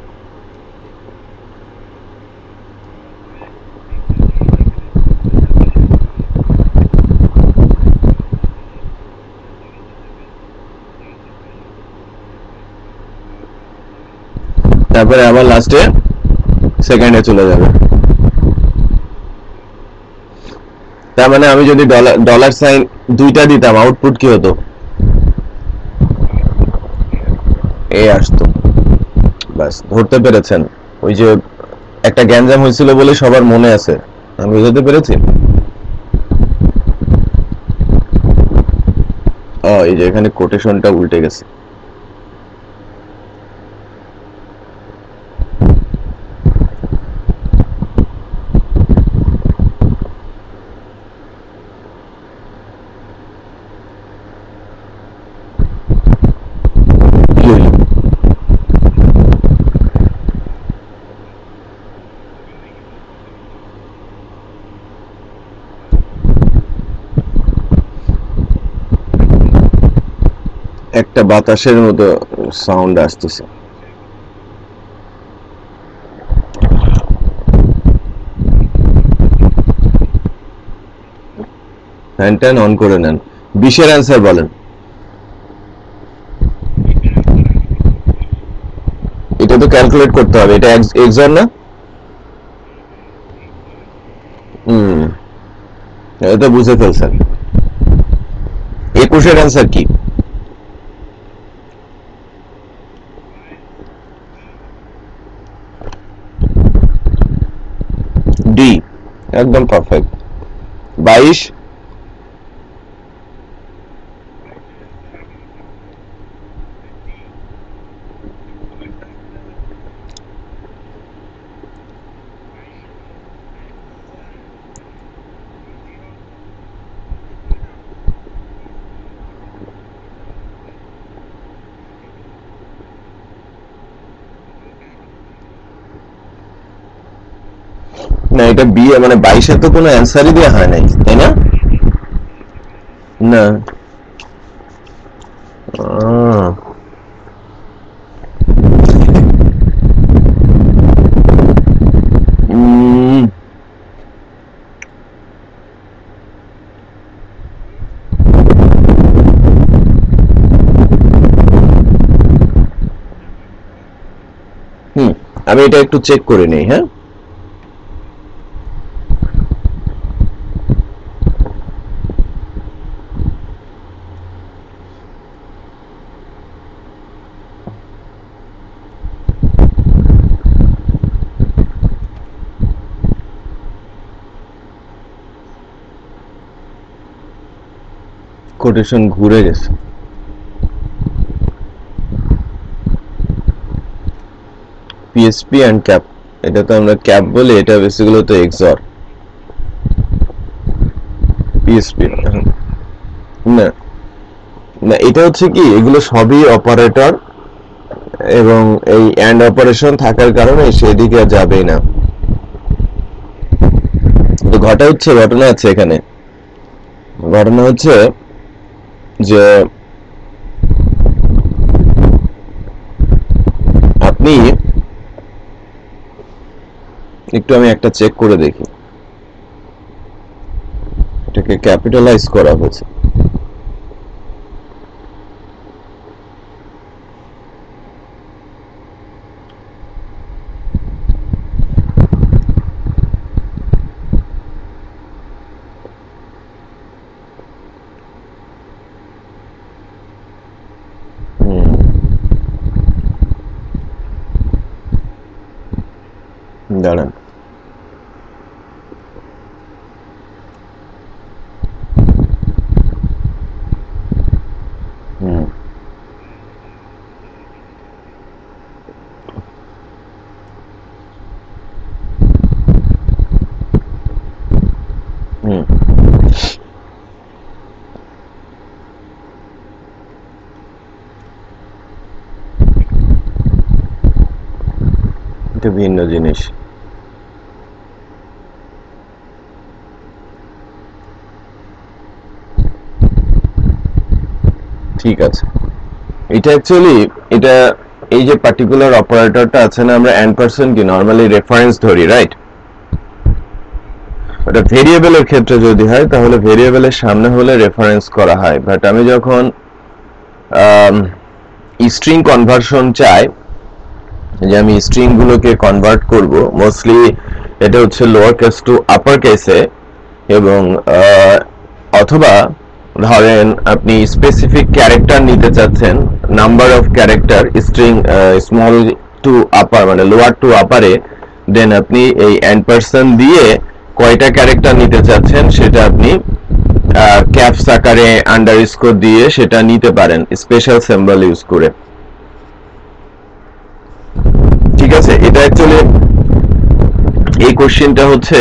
তারপরে আবার লাস্টে সেকেন্ডে চলে যাবে। তার মানে আমি যদি ডলার সাইন দুইটা দিতাম আউটপুট কি হতো? এ আসতো। বাস ধরতে পেরেছেন। ওই যে একটা গ্যাঞ্জাম হয়েছিল বলে সবার মনে আছে, আমি বুঝতে পেরেছি। এই যে এখানে কোটেশনটা উল্টে গেছে। একটা বাতাসের মতো সাউন্ড আসতেছে। ফ্যান ট্যান অন করে নেন। 20-এর অ্যান্সার বলেন। এটা তো ক্যালকুলেট করতে হবে, এটা এক্সর না? এটা বুঝে ফেলছেন। 21-এর অ্যান্সার কি? ডি, একদম পারফেক্ট। 22? না, এটা বি, মানে 22-এ তো কোনো অ্যান্সারই দেওয়া হয় নাই, তাই না? না। আমি এটা একটু চেক করে নেই, হ্যাঁ। কোটেশন ঘুরে গেছে। পিএসপি এন্ড ক্যাপ, এটা তো আমরা ক্যাপ বলি, এটা বেসিক্যালি তো এক্সর। পিএসপি না, না এটা হচ্ছে কি, এগুলো সবই অপারেটর, এবং এই এন্ড অপারেশন থাকার কারণে সেদিকে যাবেই না। তো ঘটনা আছে এখানে। ঘটনা হচ্ছে যে আপনি একটু, আমি একটা চেক করে দেখি, এটাকে ক্যাপিটালাইজ করা হয়েছে। দাঁড়ান, এটা ভিন্ন জিনিস। ঠিক আছে, এটা অ্যাকচুয়ালি, এটা এই যে পার্টিকুলার অপারেটরটা আছে না, আমরা এন্ড পারসন কি নরমালি রেফারেন্স ধরি, রাইট? ওটা ভেরিয়েবলের ক্ষেত্রে যদি হয় তাহলে ভেরিয়েবলের সামনে হলে রেফারেন্স করা হয়, বাট আমি যখন স্ট্রিং কনভার্সন চাই, যে আমি স্ট্রিং গুলোকে কনভার্ট করব, মোস্টলি এটা হচ্ছে লোয়ার কেস টু আপার কেসে, এবং অথবা ধরেন আপনি স্পেসিফিক ক্যারেক্টার নিতে চাচ্ছেন, number of character string small to upper, মানে লোয়ার টু আপারে, দেন আপনি এই এন্ড পারসন দিয়ে কয়টা ক্যারেক্টার নিতে চাচ্ছেন সেটা আপনি ক্যাপস আকারে আন্ডারস্কোর দিয়ে সেটা নিতে পারেন স্পেশাল সিম্বল ইউজ করে। ঠিক আছে, এটা অ্যাকচুয়ালি এই কোশ্চেনটা হচ্ছে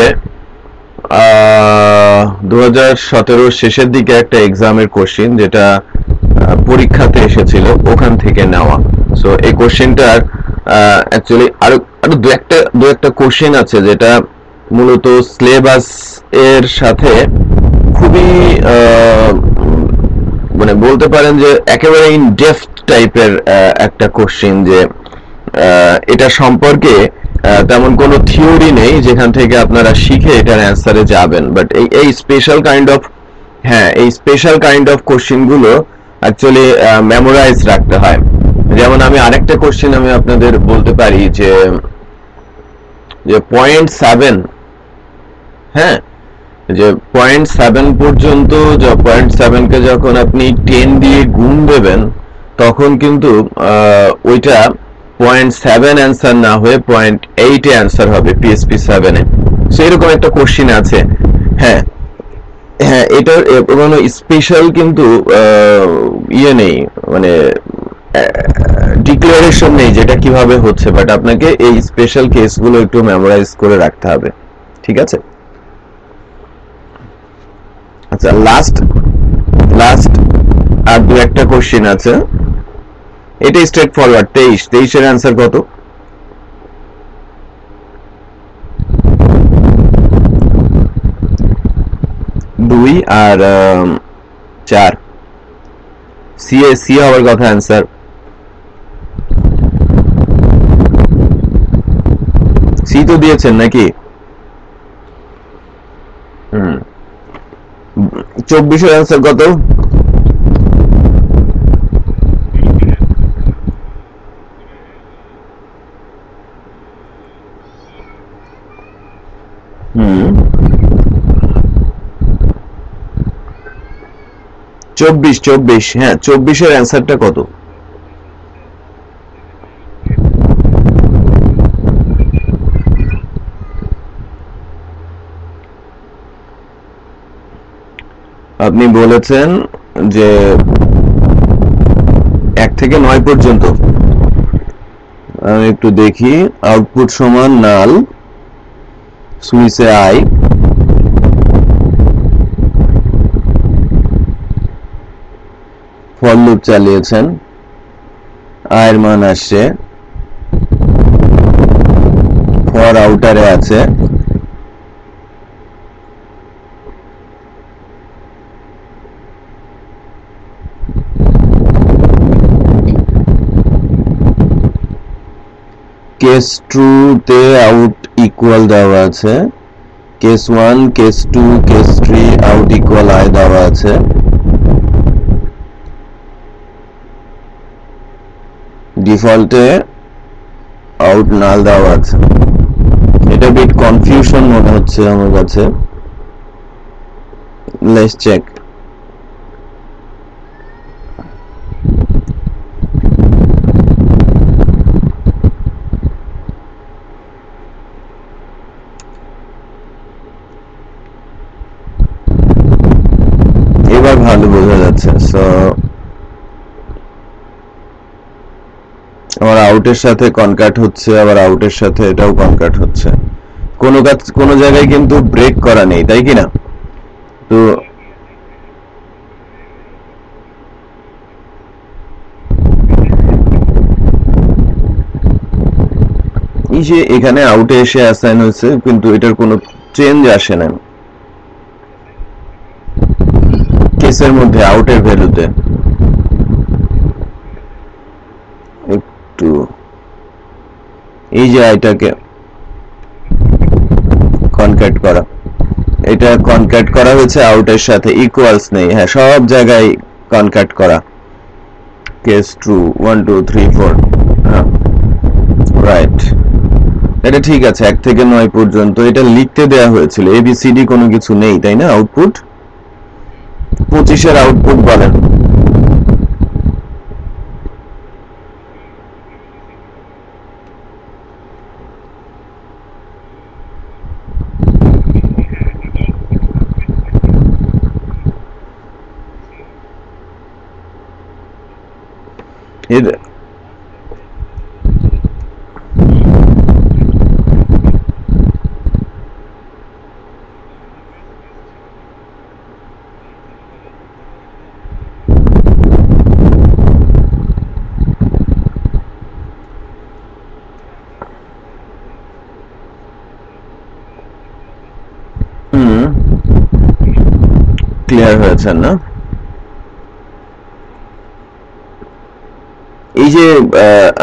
2017 শেষের দিকে একটা এক্সামের কোশ্চেন, যেটা পরীক্ষাতে এসেছিল, ওখান থেকে নেওয়া। সো এই কোশ্চেনটার অ্যাকচুয়ালি আরো আরো দু একটা কোশ্চেন আছে যেটা মূলত সিলেবাস এর সাথে খুবই মানে বলতে পারেন যে একেবারে ইন ডেপথ টাইপের একটা কোশ্চেন, যে এটা সম্পর্কে তেমন কোনো থিওরি নেই যেখান থেকে আপনারা শিখে এটার অ্যান্সারে যাবেন, বাট এই স্পেশাল কাইন্ড অফ হ্যাঁ, এই স্পেশাল কাইন্ড অফ কোশ্চেন গুলো অ্যাকচুয়ালি মেমোরাইজ রাখতে হয়। যেমন আমি আরেকটা কোশ্চেন আমি আপনাদের বলতে পারি যে 0.7, হ্যাঁ, যে 0.7 পর্যন্ত, 0.7 কে যখন আপনি 10 দিয়ে গুণ দেবেন তখন কিন্তু ওইটা 0.7 অ্যান্সার না হয়ে 0.8 এ অ্যান্সার হবে পিএসপি 7 এ। সেরকম একটা কোশ্চেন আছে। হ্যাঁ, হ্যাঁ, এটার কোনো স্পেশাল কিন্তু ইয়ে নেই, মানে ডিক্লারেশন নেই যেটা কিভাবে হচ্ছে, বাট আপনাকে এই স্পেশাল কেসগুলো একটু মেমোরাইজ করে রাখতে হবে। ঠিক আছে? আচ্ছা, লাস্ট লাস্ট আর দু একটা কোশ্চেন আছে। এটা স্ট্রেট ফরওয়ার্ড। 23 এর অ্যান্সার কত? 2 আর 4। সি হওয়ার কথা অ্যান্সার। সি তো দিয়েছেন নাকি? 24 এর অ্যান্সার কত? হুম, 24। হ্যাঁ, 24 এর অ্যান্সারটা কত? আপনি বলেছেন যে 1 থেকে 9 পর্যন্ত। আমি একটু দেখি। আউটপুট সমান নাল, সুইচে আই, ফর লুপ চালিয়েছেন, আয়ের মান আসছে, ফর আউটারে আছে, কেস 2 তে আউট ইকুয়াল দেওয়া আছে, case 1, case 2, case 3 out equal I দেওয়া আছে, ডিফল্টে আউট নাল দেওয়া আছে। এটা বিট কনফিউশন মনে হচ্ছে আমার কাছে। Let's check. এবার ভালো বোঝা যাচ্ছে। সো আমার আউটের সাথে কনকাট হচ্ছে, আবার আউটের সাথে এটাও কনকাট হচ্ছে। কোনো জায়গায় কিন্তু ব্রেক করা নেই, তাই কি না? তো এই যে এখানে আউটে এসে অ্যাসাইন হয়েছে, কিন্তু এটার কোনো চেঞ্জ আসে না কেসের মধ্যে, আউটের ভ্যালুতে। একটু এই যে এটাকে কনক্যাট করা, এটা কনক্যাট করা হয়েছে আউটের সাথে, ইকুয়ালস নেই। হ্যাঁ, সব জায়গায় কনক্যাট করা। কেস 2 1 2 3 4, হ্যাঁ রাইট। এটা ঠিক আছে, 1 থেকে 9 পর্যন্ত এটা লিখতে দেয়া হয়েছিল। এবিসিডি কোনো কিছু নেই, তাই না? আউটপুট 25 এর আউটপুট বলেন। ক্লিয়ার হয়েছে না? এই যে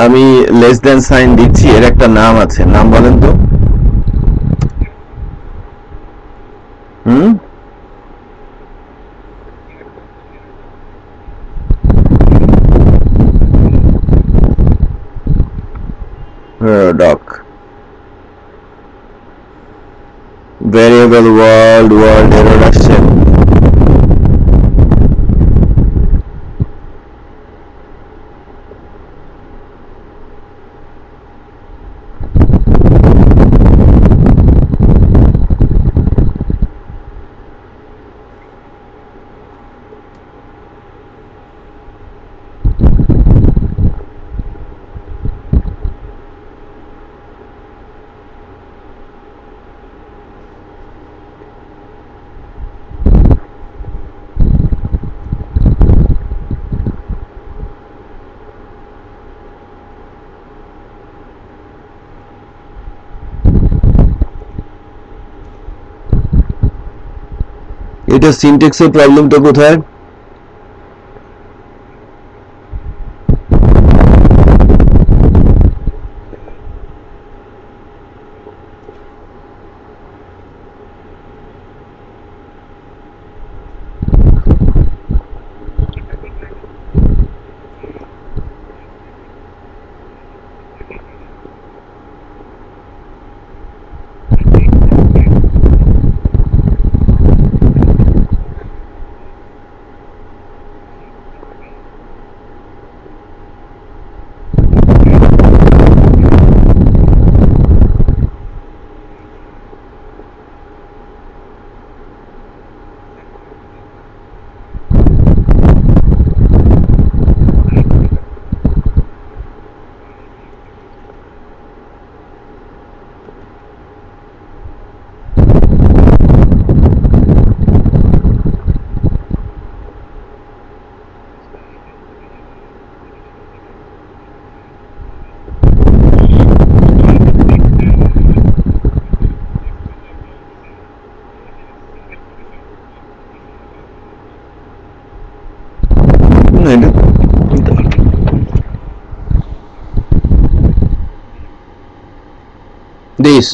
আমি লেস দেন সাইন দিচ্ছি, এর একটা নাম আছে, নাম বলেন তো। doc variable world error আসছে এটা সিনট্যাক্সের প্রবলেমটা কোথায় this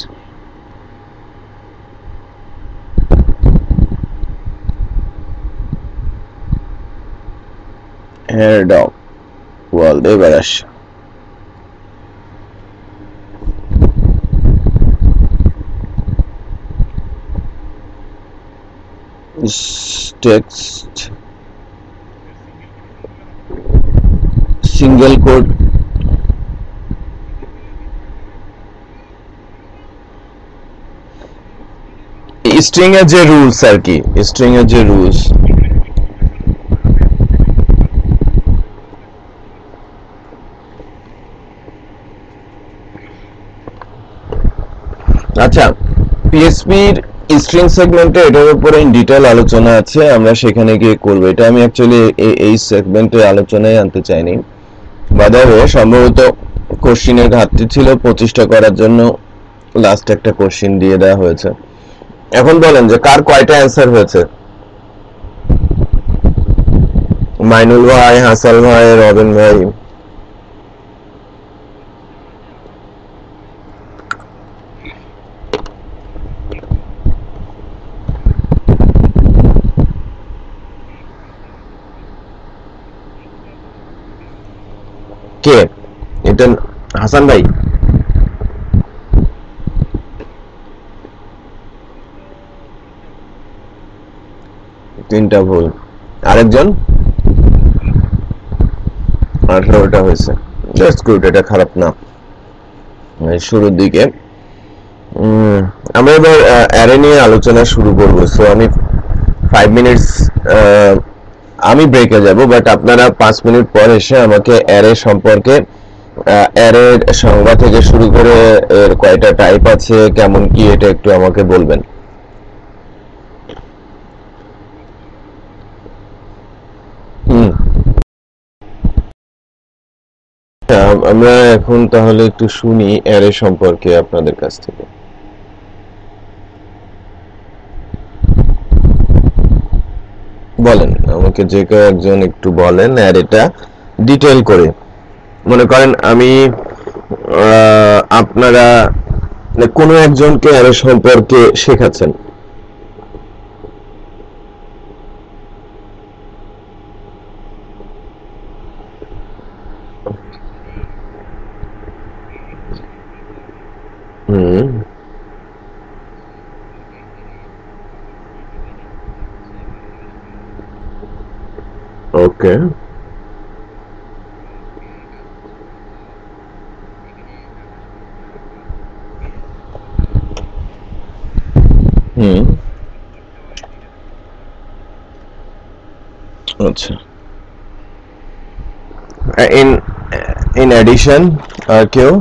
air doc world এবার আসে text single quote স্ট্রিং এর যে রুলস আর কি স্ট্রিং এর যে রুলস আচ্ছা পিএইচপির স্ট্রিং সেগমেন্টে এটার উপরে ইন ডিটেইল আলোচনা আছে আমরা সেখানে গিয়ে করব এটা আমি অ্যাকচুয়ালি এই সেগমেন্টে আলোচনায় আনতে চাইনি বাদাবে সম্ভবত কোশ্চেনের ঘাটতি ছিল 25টা করার জন্য লাস্ট একটা কোশ্চেন দিয়ে দেওয়া হয়েছে এখন বলেন যে কার কয়টা অ্যানসার হয়েছে মাইনুল ভাই হাসান ভাই রবিন ভাই কে এটা হাসান ভাই তিনটা ভুল আরেকজন 18টা হয়েছে জাস্ট গুড এটা খারাপ না শুরুর দিকে আমরা এবার অ্যারে নিয়ে আলোচনা শুরু করব সো আমি 5 মিনিটস আমি ব্রেকে যাব বাট আপনারা 5 মিনিট পর এসে আমাকে অ্যারে সম্পর্কে অ্যারের সংজ্ঞা থেকে শুরু করে এর কয়টা টাইপ আছে কেমন কি এটা একটু আমাকে বলবেন আমরা এখন তাহলে একটু শুনি অ্যারে সম্পর্কে আপনাদের কাছ থেকে বলেন আমাকে যে কেউ একজন একটু বলেন অ্যারেটা ডিটেইল করে মনে করেন আমি আপনারা কোনো একজনকে অ্যারে সম্পর্কে শেখাচ্ছেন ওকে, হুম, আচ্ছা। ইন ইন অ্যাডিশন আর কেউ?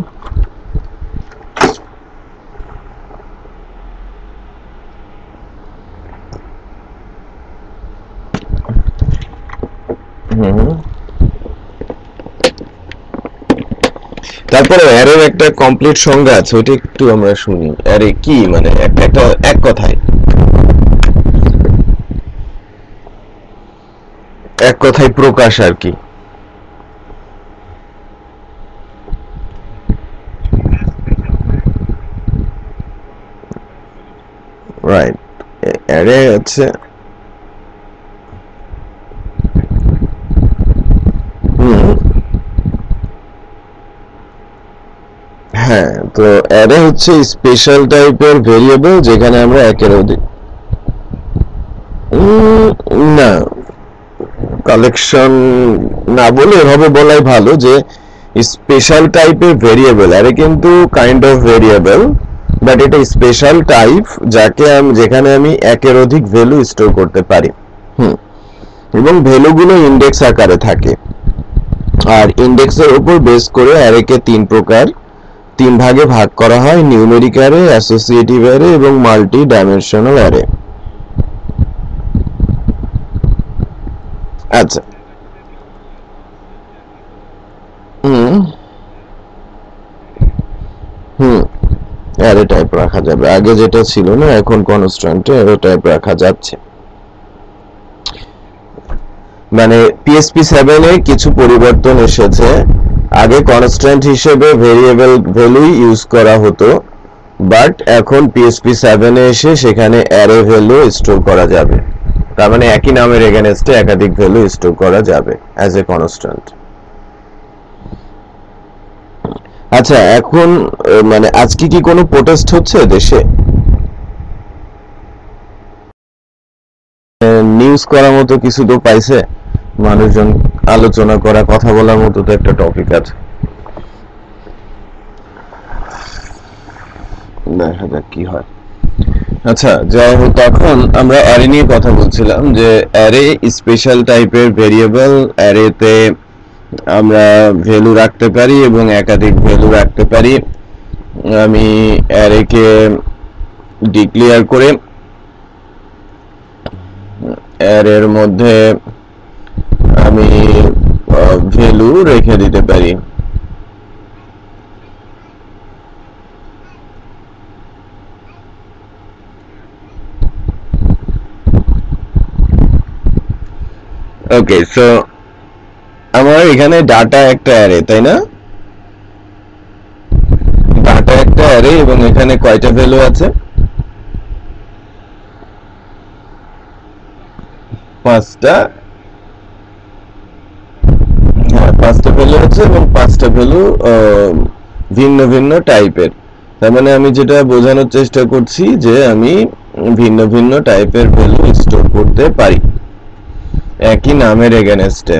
হুম, তারপরে অ্যারের একটা কমপ্লিট সংজ্ঞা আছে, ওইটা একটু আমরা শুনি। অ্যারে কি মানে একটা এক কথায়, এক কথায় প্রকাশ আর কি। রাইট, অ্যারে হচ্ছে, হুম, হ্যাঁ, তো অ্যারে হচ্ছে স্পেশাল টাইপের ভেরিয়েবল যেখানে আমরা একের অধিক, না, কালেকশন না বলে এভাবে বলাই ভালো যে স্পেশাল টাইপের ভেরিয়েবল, আরে কিন্তু কাইন্ড অফ ভেরিয়েবল, বাট এটা স্পেশাল টাইপ যাকে যেখানে আমি একের অধিক ভ্যালু স্টোর করতে পারি। হুম, এবং ভ্যালুগুলো ইন্ডেক্স আকারে থাকে। আর ইন্ডেক্সের উপর বেস করে অ্যারেকে তিন ভাগে ভাগ করা হয়: নিউমেরিক অ্যারে, অ্যাসোসিয়েটিভ অ্যারে এবং মাল্টি ডাইমেনশনাল অ্যারে। আচ্ছা, হুম, হুম, অ্যারে টাইপ রাখা যাবে, আগে যেটা ছিল না, এখন কনস্ট্যান্টে অ্যারে টাইপ রাখা যাচ্ছে। মানে পিএসপি 7 এ কিছু পরিবর্তন এসেছে। আগে কনস্ট্যান্ট হিসেবে ভেরিয়েবল ভ্যালু ইউজ করা হতো, বাট এখন পিএসপি 7 এ এসে সেখানে অ্যারে ভ্যালু স্টোর করা যাবে। তার মানে একই নামের এগেনস্টে একাধিক ভ্যালু স্টোর করা যাবে অ্যাজ এ কনস্ট্যান্ট। আচ্ছা, এখন মানে আজকে কি কোনো প্রোটেস্ট হচ্ছে দেশে? নিউজ করার মতো কিছু তো পাইছে মানুষজন, আলোচনা করা, কথা বলার মতো তো একটা টপিক আছে। দেখা যাক কি হয়। আচ্ছা, যাই হোক, তখন আমরা অ্যারে নিয়ে কথা বলছিলাম যে অ্যারে স্পেশাল টাইপের ভেরিয়েবল। অ্যারেতে আমরা ভ্যালু রাখতে পারি এবং একাধিক ভ্যালু রাখতে পারি। আমি অ্যারেকে ডিক্লেয়ার করে অ্যারের মধ্যে আমি ভ্যালু রেখে দিতে পারি। ওকে, সো আমার এখানে ডাটা একটা অ্যারে, তাই না? ডাটা একটা অ্যারে এবং এখানে কয়টা ভ্যালু আছে? 5টা। হ্যাঁ, 5টা ভ্যালু আছে এবং 5টা ভ্যালু ভিন্ন ভিন্ন টাইপের। তার মানে আমি যেটা বোঝানোর চেষ্টা করছি যে আমি ভিন্ন ভিন্ন টাইপের ভ্যালু স্টোর করতে পারি একই নামের এগেনস্টে।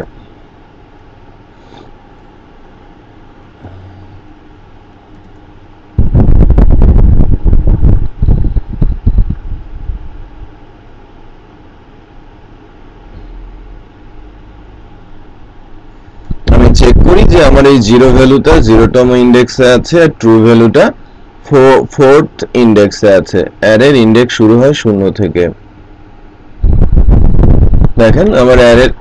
আমি চেক করি যে আমার এই জিরো ভ্যালুটা 0তম ইন্ডেক্সে আছে আর ট্রু ভ্যালুটা 4th ইন্ডেক্সে আছে। অ্যারের ইন্ডেক্স শুরু হয় 0 থেকে। দেখেন আমার অ্যারের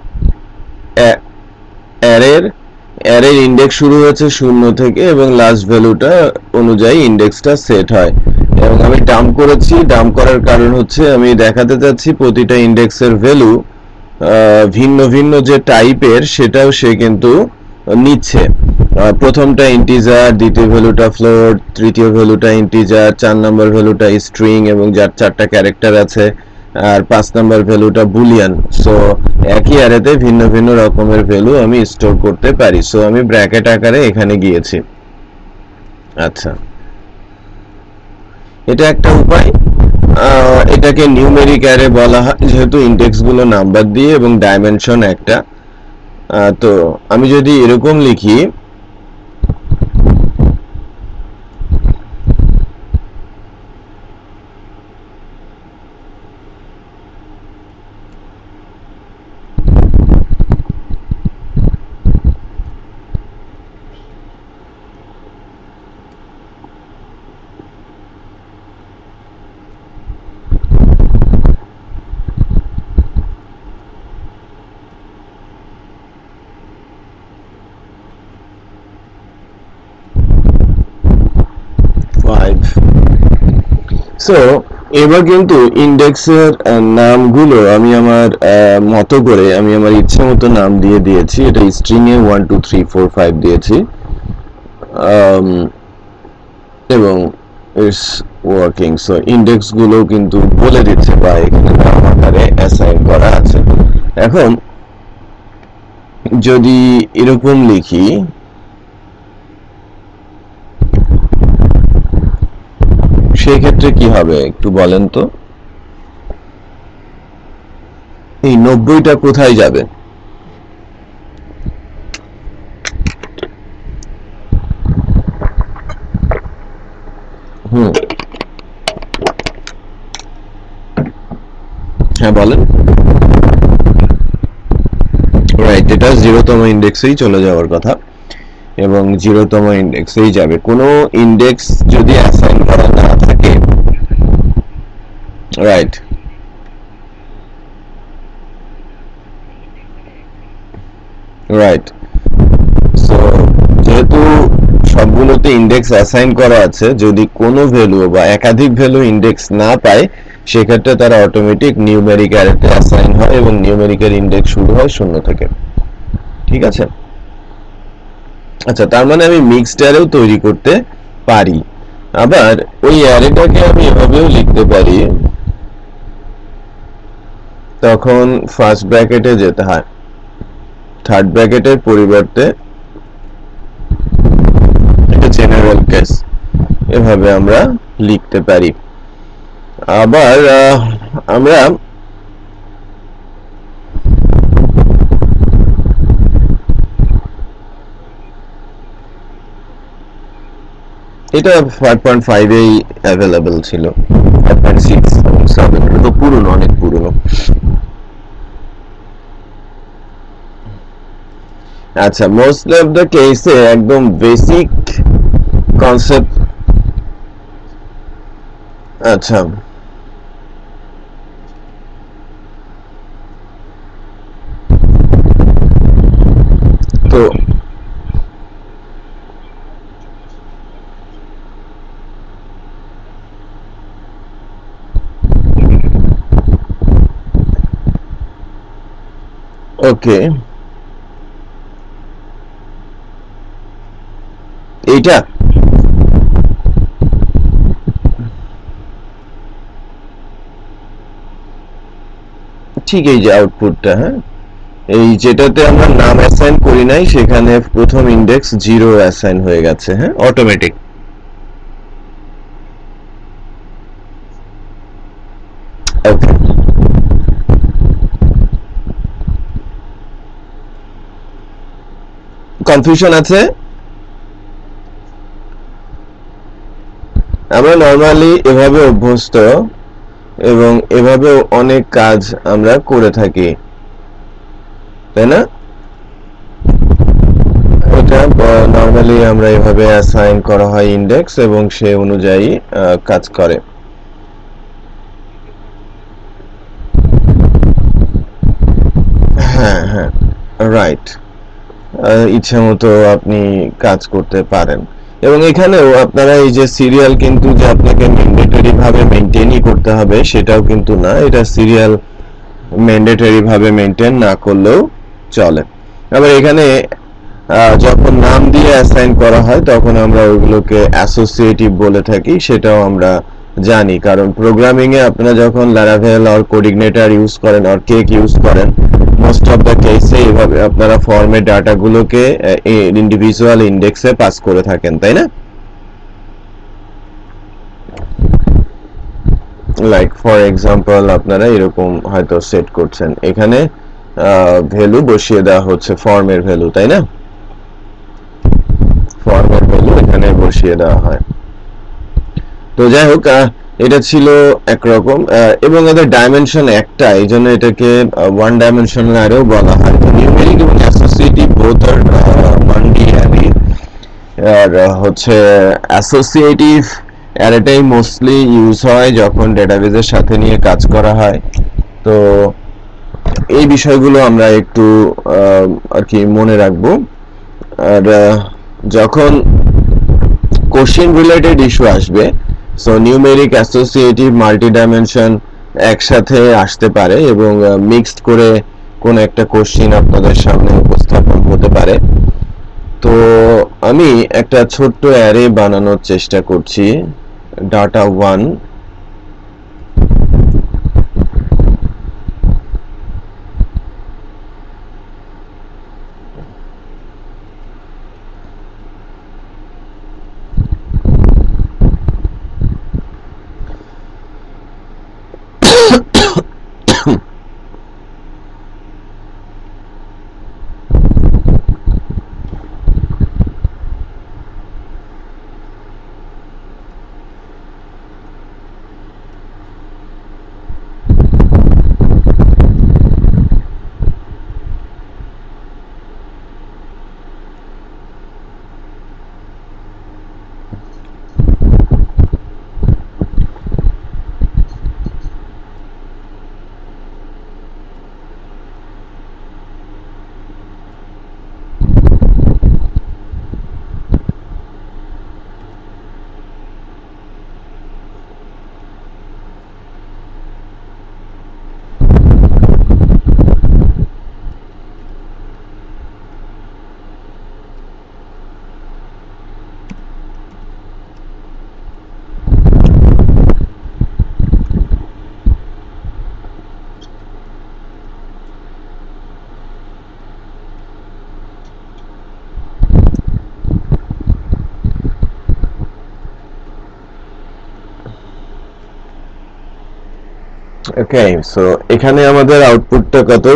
অ্যারের ইন্ডেক্স শুরু হয়েছে 0 থেকে এবং লাস্ট ভ্যালুটা অনুযায়ী ইন্ডেক্সটা সেট হয়। এবং আমি ডাম্প করেছি, ডাম্প করার কারণ হচ্ছে আমি দেখাতে চাচ্ছি প্রতিটা ইন্ডেক্সের ভ্যালু ভিন্ন ভিন্ন যে টাইপের সেটাও সে কিন্তু নিচ্ছে। প্রথমটা ইন্টিজার, দ্বিতীয় ভ্যালুটা ফ্লোট, তৃতীয় ভ্যালুটা ইন্টিজার, 4 নম্বর ভ্যালুটা স্ট্রিং এবং যার 4টা ক্যারেক্টার আছে, আর 5 নাম্বার ভ্যালুটা বুলিয়ান। সো একই অ্যারেতে ভিন্ন ভিন্ন রকমের ভ্যালু আমি স্টোর করতে পারি। সো আমি ব্র্যাকেট আকারে এখানে গিয়েছি। আচ্ছা, এটা একটা উপায়। এটাকে নিউমেরিক অ্যারে বলা হয় যেহেতু ইন্ডেক্স গুলো নাম্বার দিয়ে এবং ডাইমেনশন একটা। তো আমি যদি এরকম লিখি সো এবার কিন্তু ইন্ডেক্সের নামগুলো আমি আমার মতো করে আমি আমার ইচ্ছে মতো নাম দিয়ে দিয়েছি। এটা স্ট্রিং এ 1 2 3 4 5 দিয়েছি এবং ইটস ওয়ার্কিং। সো ইন্ডেক্স গুলো কিন্তু বলে দিচ্ছে বা এখানে নাম আকারে অ্যাসাইন করা আছে। এখন যদি এরকম লিখি সেই ক্ষেত্রে কি হবে একটু বলেন তো? এই 90টা কোথায় যাবে? হ্যাঁ বলেন। রাইট, এটা 0তম ইন্ডেক্সেই চলে যাওয়ার কথা এবং 0তম ইন্ডেক্সেই যাবে। কোনো ইন্ডেক্স যদি অ্যাসাইন করা না থাকে, রাইট, রাইট। সো যেহেতু সবগুলোতে ইন্ডেক্স অ্যাসাইন করা আছে, যদি কোনো ভ্যালু বা একাধিক ভ্যালু ইন্ডেক্স না পায় সেক্ষেত্রে তারা অটোমেটিক নিউমেরিক অ্যারেতে অ্যাসাইন হয় এবং নিউমেরিকের ইন্ডেক্স শুরু হয় 0 থেকে। ঠিক আছে? আচ্ছা, তার মানে আমি মিক্সড অ্যারেও তৈরি করতে পারি। আবার ওই অ্যারেটাকে আমি এভাবেও লিখতে পারি, তখন ফার্স্ট ব্র্যাকেটে যেতে হয়, থার্ড ব্র্যাকেটের পরিবর্তে এটা জেনারেল কেস, এভাবে আমরা লিখতে পারি। আবার আমরা এটা 5.5 এই অ্যাভেলেবল ছিল, 5.6 এবং 7 তো পুরনো, অনেক পুরনো। আচ্ছা, মোস্ট অফ দ্য কেসে একদম বেসিক কনসেপ্ট। আচ্ছা, তো ওকে, এইটা ঠিক, এই যে আউটপুটটা, হ্যাঁ, এই যেটাতে আমরা নাম অ্যাসাইন করি নাই সেখানে প্রথম ইন্ডেক্স 0 অ্যাসাইন হয়ে গেছে, হ্যাঁ, অটোমেটিক। ওকে, কনফিউশন আছে? আমরা নরমালি এভাবে অভ্যস্ত এবং এভাবে অনেক কাজ আমরা করে থাকি, তাই না? এটা নরমালি আমরা এভাবে অ্যাসাইন করা হয় ইন্ডেক্স এবং সে অনুযায়ী কাজ করে। হ্যাঁ, হ্যাঁ, রাইট, ইচ্ছে মতো আপনি কাজ করতে পারেন। এবং এখানেও আপনারা এই যে সিরিয়াল কিন্তু যে আপনাকে ম্যান্ডেটরি ভাবে মেনটেনই করতে হবে সেটাও কিন্তু না, এটা সিরিয়াল ম্যান্ডেটরি ভাবে মেনটেন না করলেও চলে। আবার এখানে যখন নাম দিয়ে অ্যাসাইন করা হয় তখন আমরা ওইগুলোকে অ্যাসোসিয়েটিভ বলে থাকি, সেটাও আমরা জানি। কারণ প্রোগ্রামিং এ আপনারা যখন ল্যারাভেল আর কোডিগনেটর ইউজ করেন আর কেক ইউজ করেন, মোস্ট অফ দ্য কেসে এইভাবে আপনারা ফর্মে ডাটাগুলোকে ইন্ডিভিজুয়াল ইন্ডেক্সে পাস করে থাকেন, তাই না? লাইক ফর এক্সাম্পল আপনারা এরকম হয়তো সেট করছেন, এখানে ভ্যালু বসিয়ে দেওয়া হচ্ছে, ফর্মের ভ্যালু, তাই না? ফর্মের ভ্যালু এখানে বসিয়ে দেওয়া হয়। তো যাই হোক, এটা ছিল একরকম, এবং এদের ডাইমেনশন একটা, এই জন্য এটাকে ওয়ান ডাইমেনশনাল অ্যারেও বলা হয়। তো নিউমেরিক এবং অ্যাসোসিয়েটিভ বোথ আর 1D অ্যারে। আর হচ্ছে অ্যাসোসিয়েটিভ অ্যারেটাই মোস্টলি ইউজ হয় যখন ডেটাবেজের সাথে নিয়ে কাজ করা হয়। তো এই বিষয়গুলো আমরা একটু আর কি মনে রাখবো। আর যখন কোশ্চেন রিলেটেড ইস্যু আসবে, so numeric, associative, multi dimension একসাথে আসতে পারে এবং মিক্সড করে কোন একটা কোশ্চেন আপনাদের সামনে উপস্থাপন হতে পারে। তো আমি একটা ছোট্ট অ্যারে বানানোর চেষ্টা করছি, ডাটা 1। ওকে, সো এখানে আমাদের আউটপুটটা কত?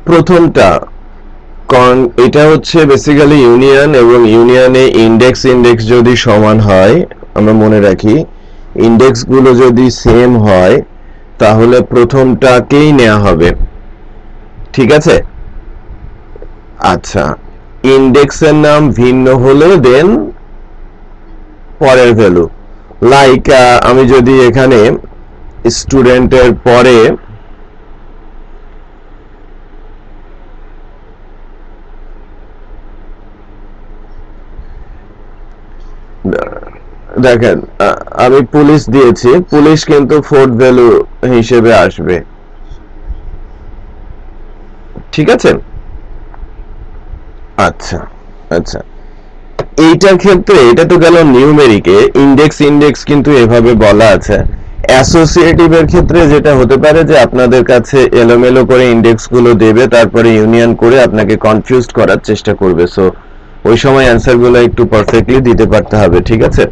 প্রথমটা এটা হচ্ছে বেসিক্যালি ইউনিয়ন, এবং ইউনিয়নে ইন্ডেক্স যদি সমান হয়, আমরা মনে রাখি ইন্ডেক্স গুলো যদি সেম হয় তাহলে প্রথমটাকেই নেওয়া হবে, ঠিক আছে? আচ্ছা, ইন্ডেক্সের নাম ভিন্ন হলে দেন পরের ভ্যালু। লাইক আমি যদি এখানে স্টুডেন্টের পরে দেখেন, আমি পুলিশ দিয়েছি, পুলিশ কিন্তু ফোর্থ ভ্যালু হিসেবে আসবে, ঠিক আছে? আচ্ছা আচ্ছা, এইটার ক্ষেত্রে এটা তো গেল নিউমেরিকে, ইন্ডেক্স কিন্তু এভাবে বলা আছে। অ্যাসোসিয়েটিভের ক্ষেত্রে যেটা হতে পারে যে আপনাদের কাছে এলোমেলো করে ইন্ডেক্স গুলো দেবে, তারপরে ইউনিয়ন করে আপনাকে কনফিউজড করার চেষ্টা করবে। সো ওই সময় অ্যান্সার গুলো একটু পারফেক্টলি দিতে পারতে হবে, ঠিক আছে?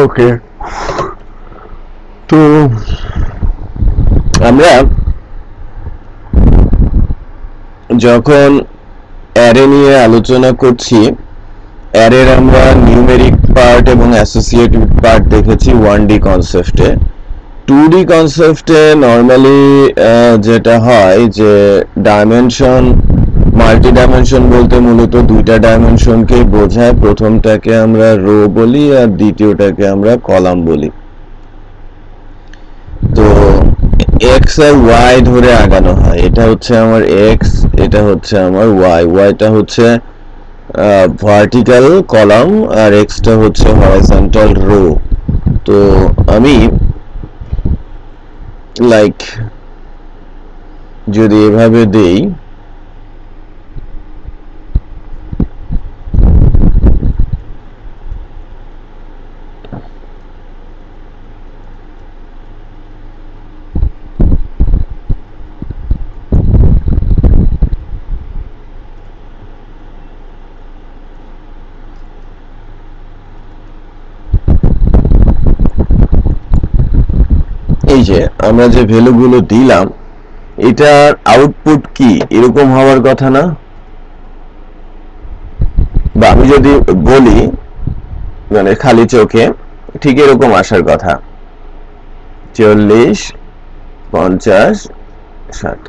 ওকে, তো আমরা যখন অ্যারে নিয়ে আলোচনা করছি, অ্যারের আমরা নিউমেরিক পার্ট এবং অ্যাসোসিয়েটিভ পার্ট দেখেছি 1D কনসেপ্টে। 2D কনসেপ্টে নর্মালি যেটা হয় যে ডাইমেনশন, মাল্টি ডাইমেনশন বলতে মূলত দুইটা ডাইমেনশনকে বোঝায়। প্রথমটাকে আমরা রো বলি আর দ্বিতীয়টাকে আমরা কলাম বলি। তো এক্স আর ওয়াই ধরে আগানো হয়, এটা হচ্ছে আমার এক্স, এটা হচ্ছে আমার ওয়াই। ওয়াইটা হচ্ছে ভার্টিক্যাল কলাম আর এক্সটা হচ্ছে হরাইজন্টাল রো। তো আমি লাইক যদি এভাবে দেই, এই যে আমরা যে ভ্যালুগুলো দিলাম এটার আউটপুট কি এরকম হওয়ার কথা না? বা আমি যদি বলি মানে খালি চোখে ঠিক এরকম আসার কথা, 40, 50, 60।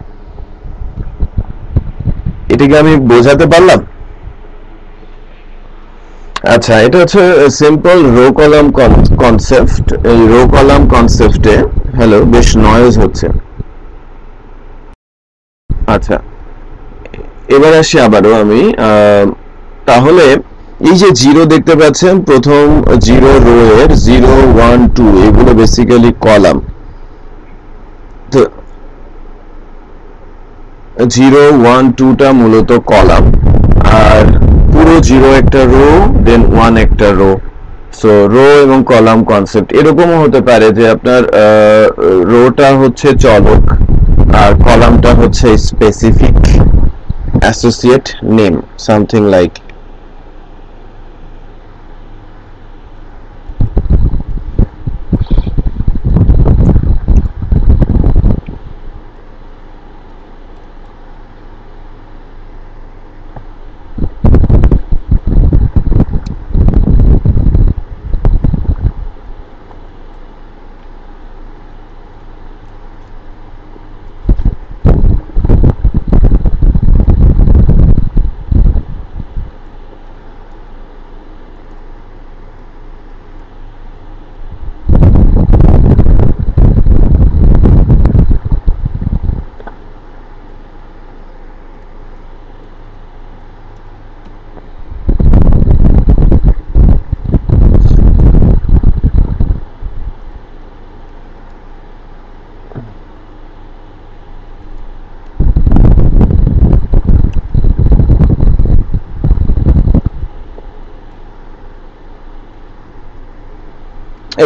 এটাকে আমি বোঝাতে পারলাম? আচ্ছা, এটা হচ্ছে সিম্পল রো কলাম কনসেপ্ট। এই রো কলাম কনসেপ্টে হ্যালো বেশ নয়েজ হচ্ছে। আচ্ছা, এবার আসি আবারও আমি। তাহলে এই যে জিরো দেখতে পাচ্ছেন, প্রথম জিরো রো এর 0, 1, 2 এগুলো বেসিক্যালি কলাম। তো 0, 1, 2টা মূলত কলাম, আর পুরো 0 একটা রো, দেন 1 একটা রো। সো রো এবং কলাম কনসেপ্ট এরকমও হতে পারে যে আপনার রোটা হচ্ছে চলক আর কলামটা হচ্ছে specific associate name, something like.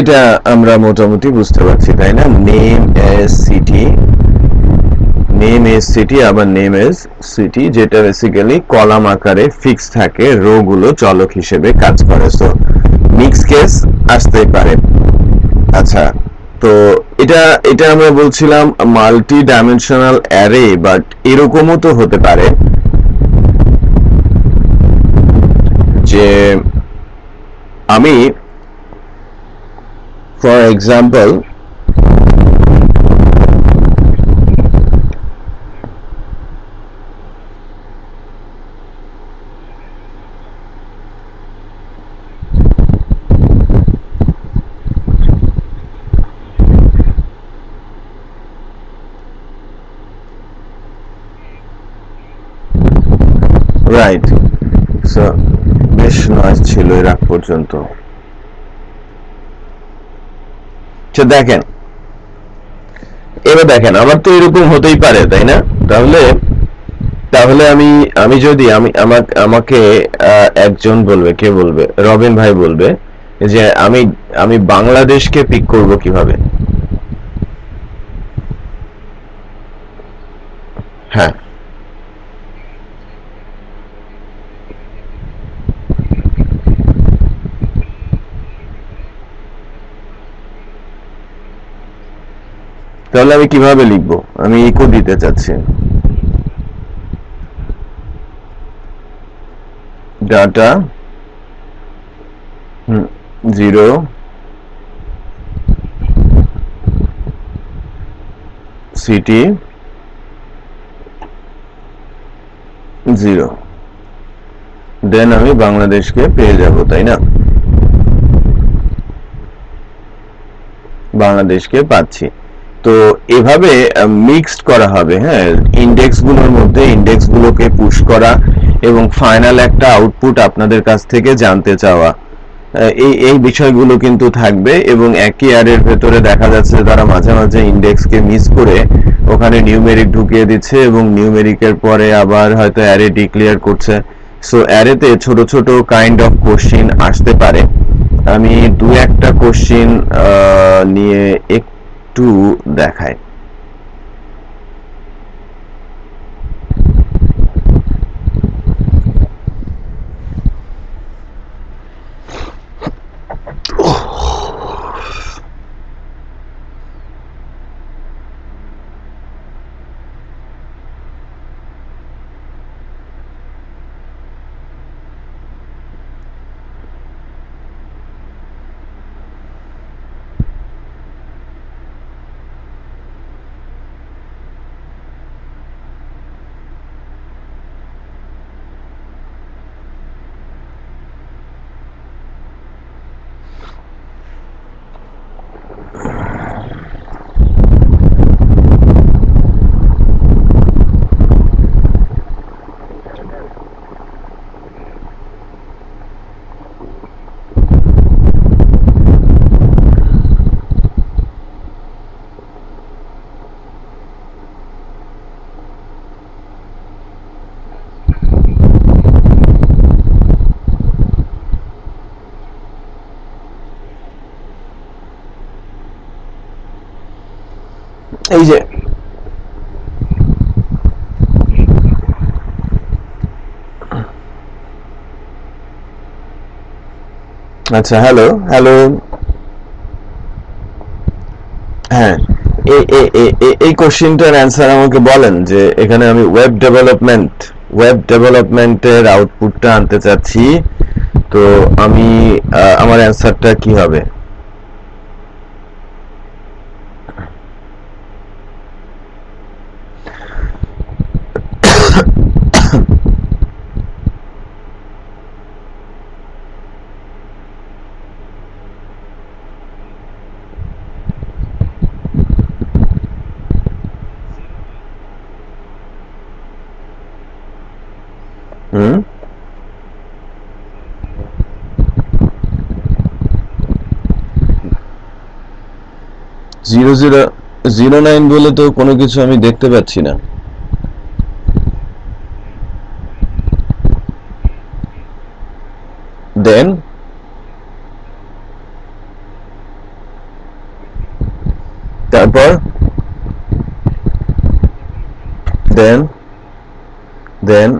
এটা আমরা মোটামুটি বুঝতে পারছি, তাই না? Name S city, name S city, আবার নেম এস সিটি, যেটা বেসিক্যালি কলাম আকারে ফিক্স থাকে, রো গুলো চলক হিসেবে কাজ করে। সো মিক্স কেস আসতেই পারে। আচ্ছা, তো এটা এটা আমরা বলছিলাম মাল্টি ডাইমেনশনাল অ্যারে, বাট এরকমও তো হতে পারে যে আমি ফর এক্সাম্পল রাইট। সো বেশ নয়েজ ছিল এর আগ পর্যন্ত। দেখেন, এবার দেখেন আমার তো এরকম হতেই পারে, তাই না? তাহলে তাহলে আমি আমি যদি আমাকে একজন বলবে, কে বলবে, রবিন ভাই বলবে যে আমি আমি বাংলাদেশকে পিক করব কিভাবে? হ্যাঁ, তাহলে আমি কিভাবে লিখবো? আমি ইকো দিতে চাচ্ছি, ডাটা 0, সিটি 0, দেন আমি বাংলাদেশকে পেয়ে যাব, তাই না? বাংলাদেশকে পাচ্ছি। তো এভাবে মিক্সড করা হবে, হ্যাঁ, ইন্ডেক্স গুলোর মধ্যে ইন্ডেক্স গুলোকে পুশ করা এবং ফাইনাল একটা আউটপুট আপনাদের কাছ থেকে জানতে চাওয়া এই এই বিষয়গুলো কিন্তু থাকবে এবং একই অ্যারের ভেতরে দেখা যাচ্ছে তারা মাঝে মাঝে ইন্ডেক্সকে মিস করে ওখানে নিউমেরিক ঢুকিয়ে দিচ্ছে এবং নিউমেরিকের পরে আবার হয়তো অ্যারে ডিক্লেয়ার করছে। সো অ্যারেতে ছোট ছোট কাইন্ড অফ কোশ্চিন আসতে পারে। আমি দু একটা কোশ্চিন নিয়ে একটু দেখাই। এই যে আচ্ছা, হ্যালো হ্যালো, হ্যাঁ, এই কোশ্চেনটার অ্যান্সার আমাকে বলেন যে এখানে আমি ওয়েব ডেভেলপমেন্টের আউটপুটটা আনতে চাচ্ছি, তো আমি আমার অ্যান্সারটা কি হবে? হুম, 0009 বলে তো কোনো কিছু আমি দেখতে পাচ্ছি না। দেন তারপর দেন দেন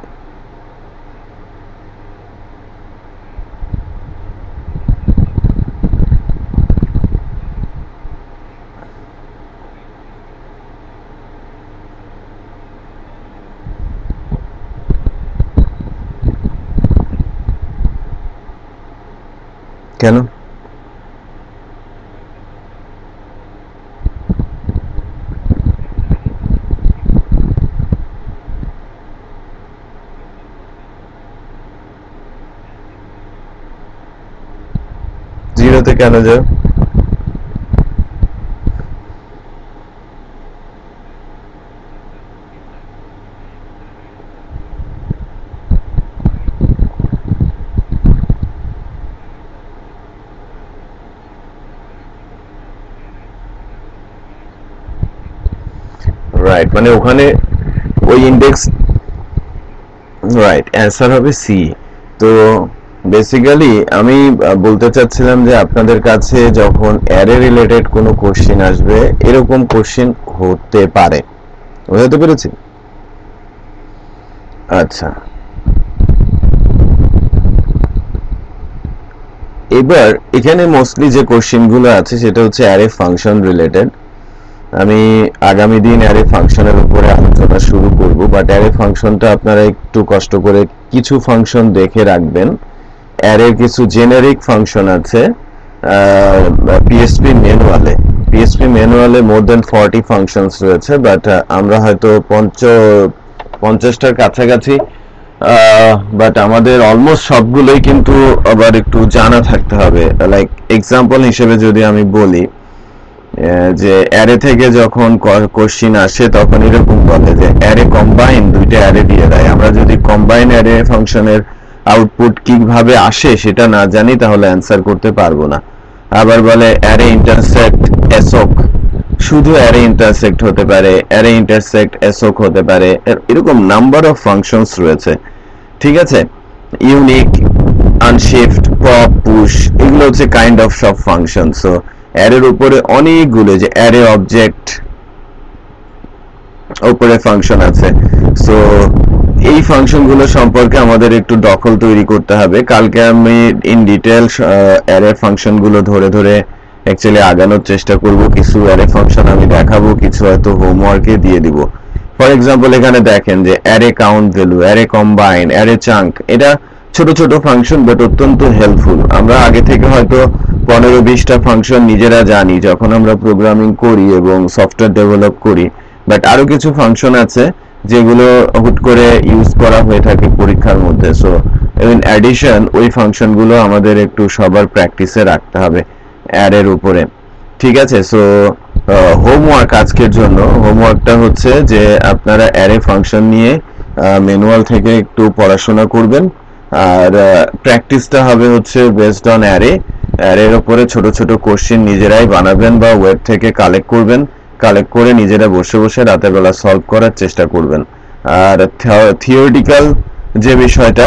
কেন? জিরোতে কেন যায়? রাইট, মানে ওখানে ওই ইন্ডেক্স, রাইট, অ্যান্সার হবে সি। তো বেসিক্যালি আমি বলতে চাচ্ছিলাম যে আপনাদের কাছে যখন অ্যারে রিলেটেড কোনো কোশ্চেন আসবে এরকম কোশ্চেন হতে পারে, বুঝতে পেরেছি? আচ্ছা, এবার এখানে মোস্টলি যে কোশ্চেনগুলো আছে সেটা হচ্ছে অ্যারে ফাংশন রিলেটেড। আমি আগামী দিন অ্যারে ফাংশনের উপরে আলোচনা শুরু করব, বাট অ্যারে ফাংশনটা আপনারা একটু কষ্ট করে কিছু ফাংশন দেখে রাখবেন। অ্যারের কিছু জেনারিক ফাংশন আছে পিএসপি ম্যানুয়ালে মোর দেন 40 ফাংশনস রয়েছে, বাট আমরা হয়তো 50টার কাছাকাছি, বাট আমাদের অলমোস্ট সবগুলোই কিন্তু আবার একটু জানা থাকতে হবে। লাইক এক্সাম্পল হিসেবে যদি আমি বলি যে অ্যারে থেকে যখন কোশ্চিন আসে তখন এরকম বলে যে অ্যারে কম্বাইন দুইটা অ্যারে দিয়ে দেয়। আমরা যদি কম্বাইন অ্যারে ফাংশনের আউটপুট কিভাবে আসে সেটা না জানি তাহলে অ্যান্সার করতে পারবো না। আবার বলে অ্যারে ইন্টারসেক্ট এসওক, শুধু অ্যারে ইন্টারসেক্ট হতে পারে, অ্যারে ইন্টারসেক্ট এসওক হতে পারে, এরকম নাম্বার অফ ফাংশনস রয়েছে। ঠিক আছে, ইউনিক, আনশিফট, পপ, পুশ, এগুলো হচ্ছে কাইন্ড অফ সব ফাংশন। সো অ্যারের উপরে অনেকগুলো যে অ্যারে অবজেক্ট উপরে ফাংশন আছে। সো এই ফাংশনগুলো সম্পর্কে আমাদের একটু দখল তৈরি করতে হবে। কালকে আমি ইন ডিটেল অ্যারে ফাংশনগুলো ধরে ধরে অ্যাকচুয়ালি আগানোর চেষ্টা করব। কিছু অ্যারে ফাংশন আমি দেখাবো, কিছু হয়তো হোমওয়ার্কে দিয়ে দিব। ফর এক্সাম্পল এখানে দেখেন যে array count value, array combine, array chunk, এটা ছোট ছোট ফাংশন বাট অত্যন্ত হেল্পফুল। আমরা আগে থেকে হয়তো 15-20টা ফাংশন নিজেরা জানি যখন আমরা প্রোগ্রামিং করি এবং সফটওয়্যার ডেভেলপ করি, বাট আরো কিছু ফাংশন আছে যেগুলো হুট করে ইউজ করা হয়ে থাকে পরীক্ষার মধ্যে। সো ইন অ্যাডিশন ওই ফাংশনগুলো আমাদের একটু সবার প্র্যাকটিসে রাখতে হবে অ্যারের উপরে। ঠিক আছে, সো হোমওয়ার্ক আজকের জন্য, হোমওয়ার্কটা হচ্ছে যে আপনারা অ্যারে ফাংশন নিয়ে ম্যানুয়াল থেকে একটু পড়াশোনা করবেন, আর প্র্যাকটিসটা হবে হচ্ছে বেসড অন অ্যারে। অ্যারের উপরে ছোট ছোট কোশ্চেন নিজেরাই বানাবেন বা ওয়েব থেকে কালেক্ট করবেন, কালেক্ট করে নিজেরা বসে বসে রাতের বেলা সলভ করার চেষ্টা করবেন। আর থিওরিটিক্যাল যে বিষয়টা,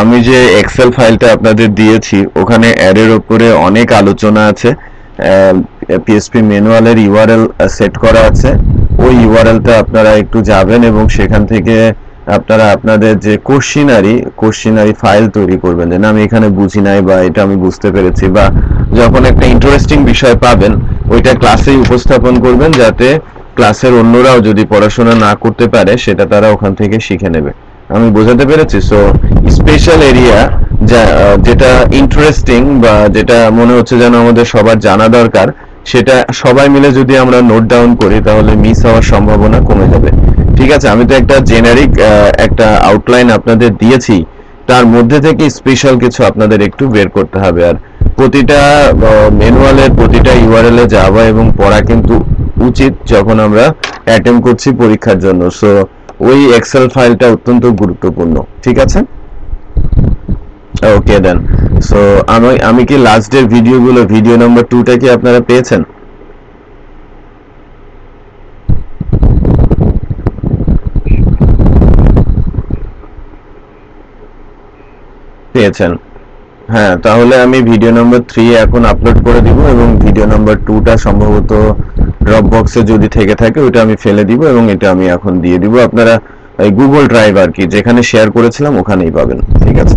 আমি যে এক্সেল ফাইলটা আপনাদের দিয়েছি ওখানে অ্যারের উপরে অনেক আলোচনা আছে। পিএসপি ম্যানুয়ালের ইউআরএল সেট করা আছে, ওই ইউআরএলটা আপনারা একটু যাবেন এবং সেখান থেকে আপনারা আপনাদের যে কোশ্চিনারি ফাইল তৈরি করবেন, যে না আমি এখানে বুঝি নাই বা এটা আমি বুঝতে পেরেছি, বা যখন একটা ইন্টারেস্টিং বিষয় পাবেন ওইটা ক্লাসেই উপস্থাপন করবেন যাতে ক্লাসের অন্যরাও যদি পড়াশোনা না করতে পারে সেটা তারা ওখান থেকে শিখে নেবে। আমি বোঝাতে পেরেছি? সো স্পেশাল এরিয়া যেটা ইন্টারেস্টিং বা যেটা মনে হচ্ছে যেন আমাদের সবার জানা দরকার, সেটা সবাই মিলে যদি আমরা নোট ডাউন করি তাহলে মিস হওয়ার সম্ভাবনা কমে যাবে। ঠিক আছে, আমি তো একটা জেনারিক একটা আউটলাইন আপনাদের দিয়েছি, তার মধ্যে থেকে স্পেশাল কিছু আপনাদের একটু বের করতে হবে। আর প্রতিটা ম্যানুয়ালের প্রতিটা ইউআরএল এ যাওয়া এবং পড়া কিন্তু উচিত যখন আমরা অ্যাটেম্প করছি পরীক্ষার জন্য। সো ওই এক্সেল ফাইলটা অত্যন্ত গুরুত্বপূর্ণ। ঠিক আছে, ওকে দেন। সো আমি কি লাস্ট ডে ভিডিওগুলো, ভিডিও নাম্বার 2টা কি আপনারা পেয়েছেন? পেয়েছেন? হ্যাঁ, তাহলে আমি ভিডিও নাম্বার 3 এখন আপলোড করে দিব এবং ভিডিও নাম্বার 2টা সম্ভবত ড্রপ বক্সে যদি থেকে থাকে ওটা আমি ফেলে দিব এবং এটা আমি এখন দিয়ে দিব। আপনারা এই গুগল ড্রাইভ আর কি যেখানে শেয়ার করেছিলাম ওখানেই পাবেন। ঠিক আছে।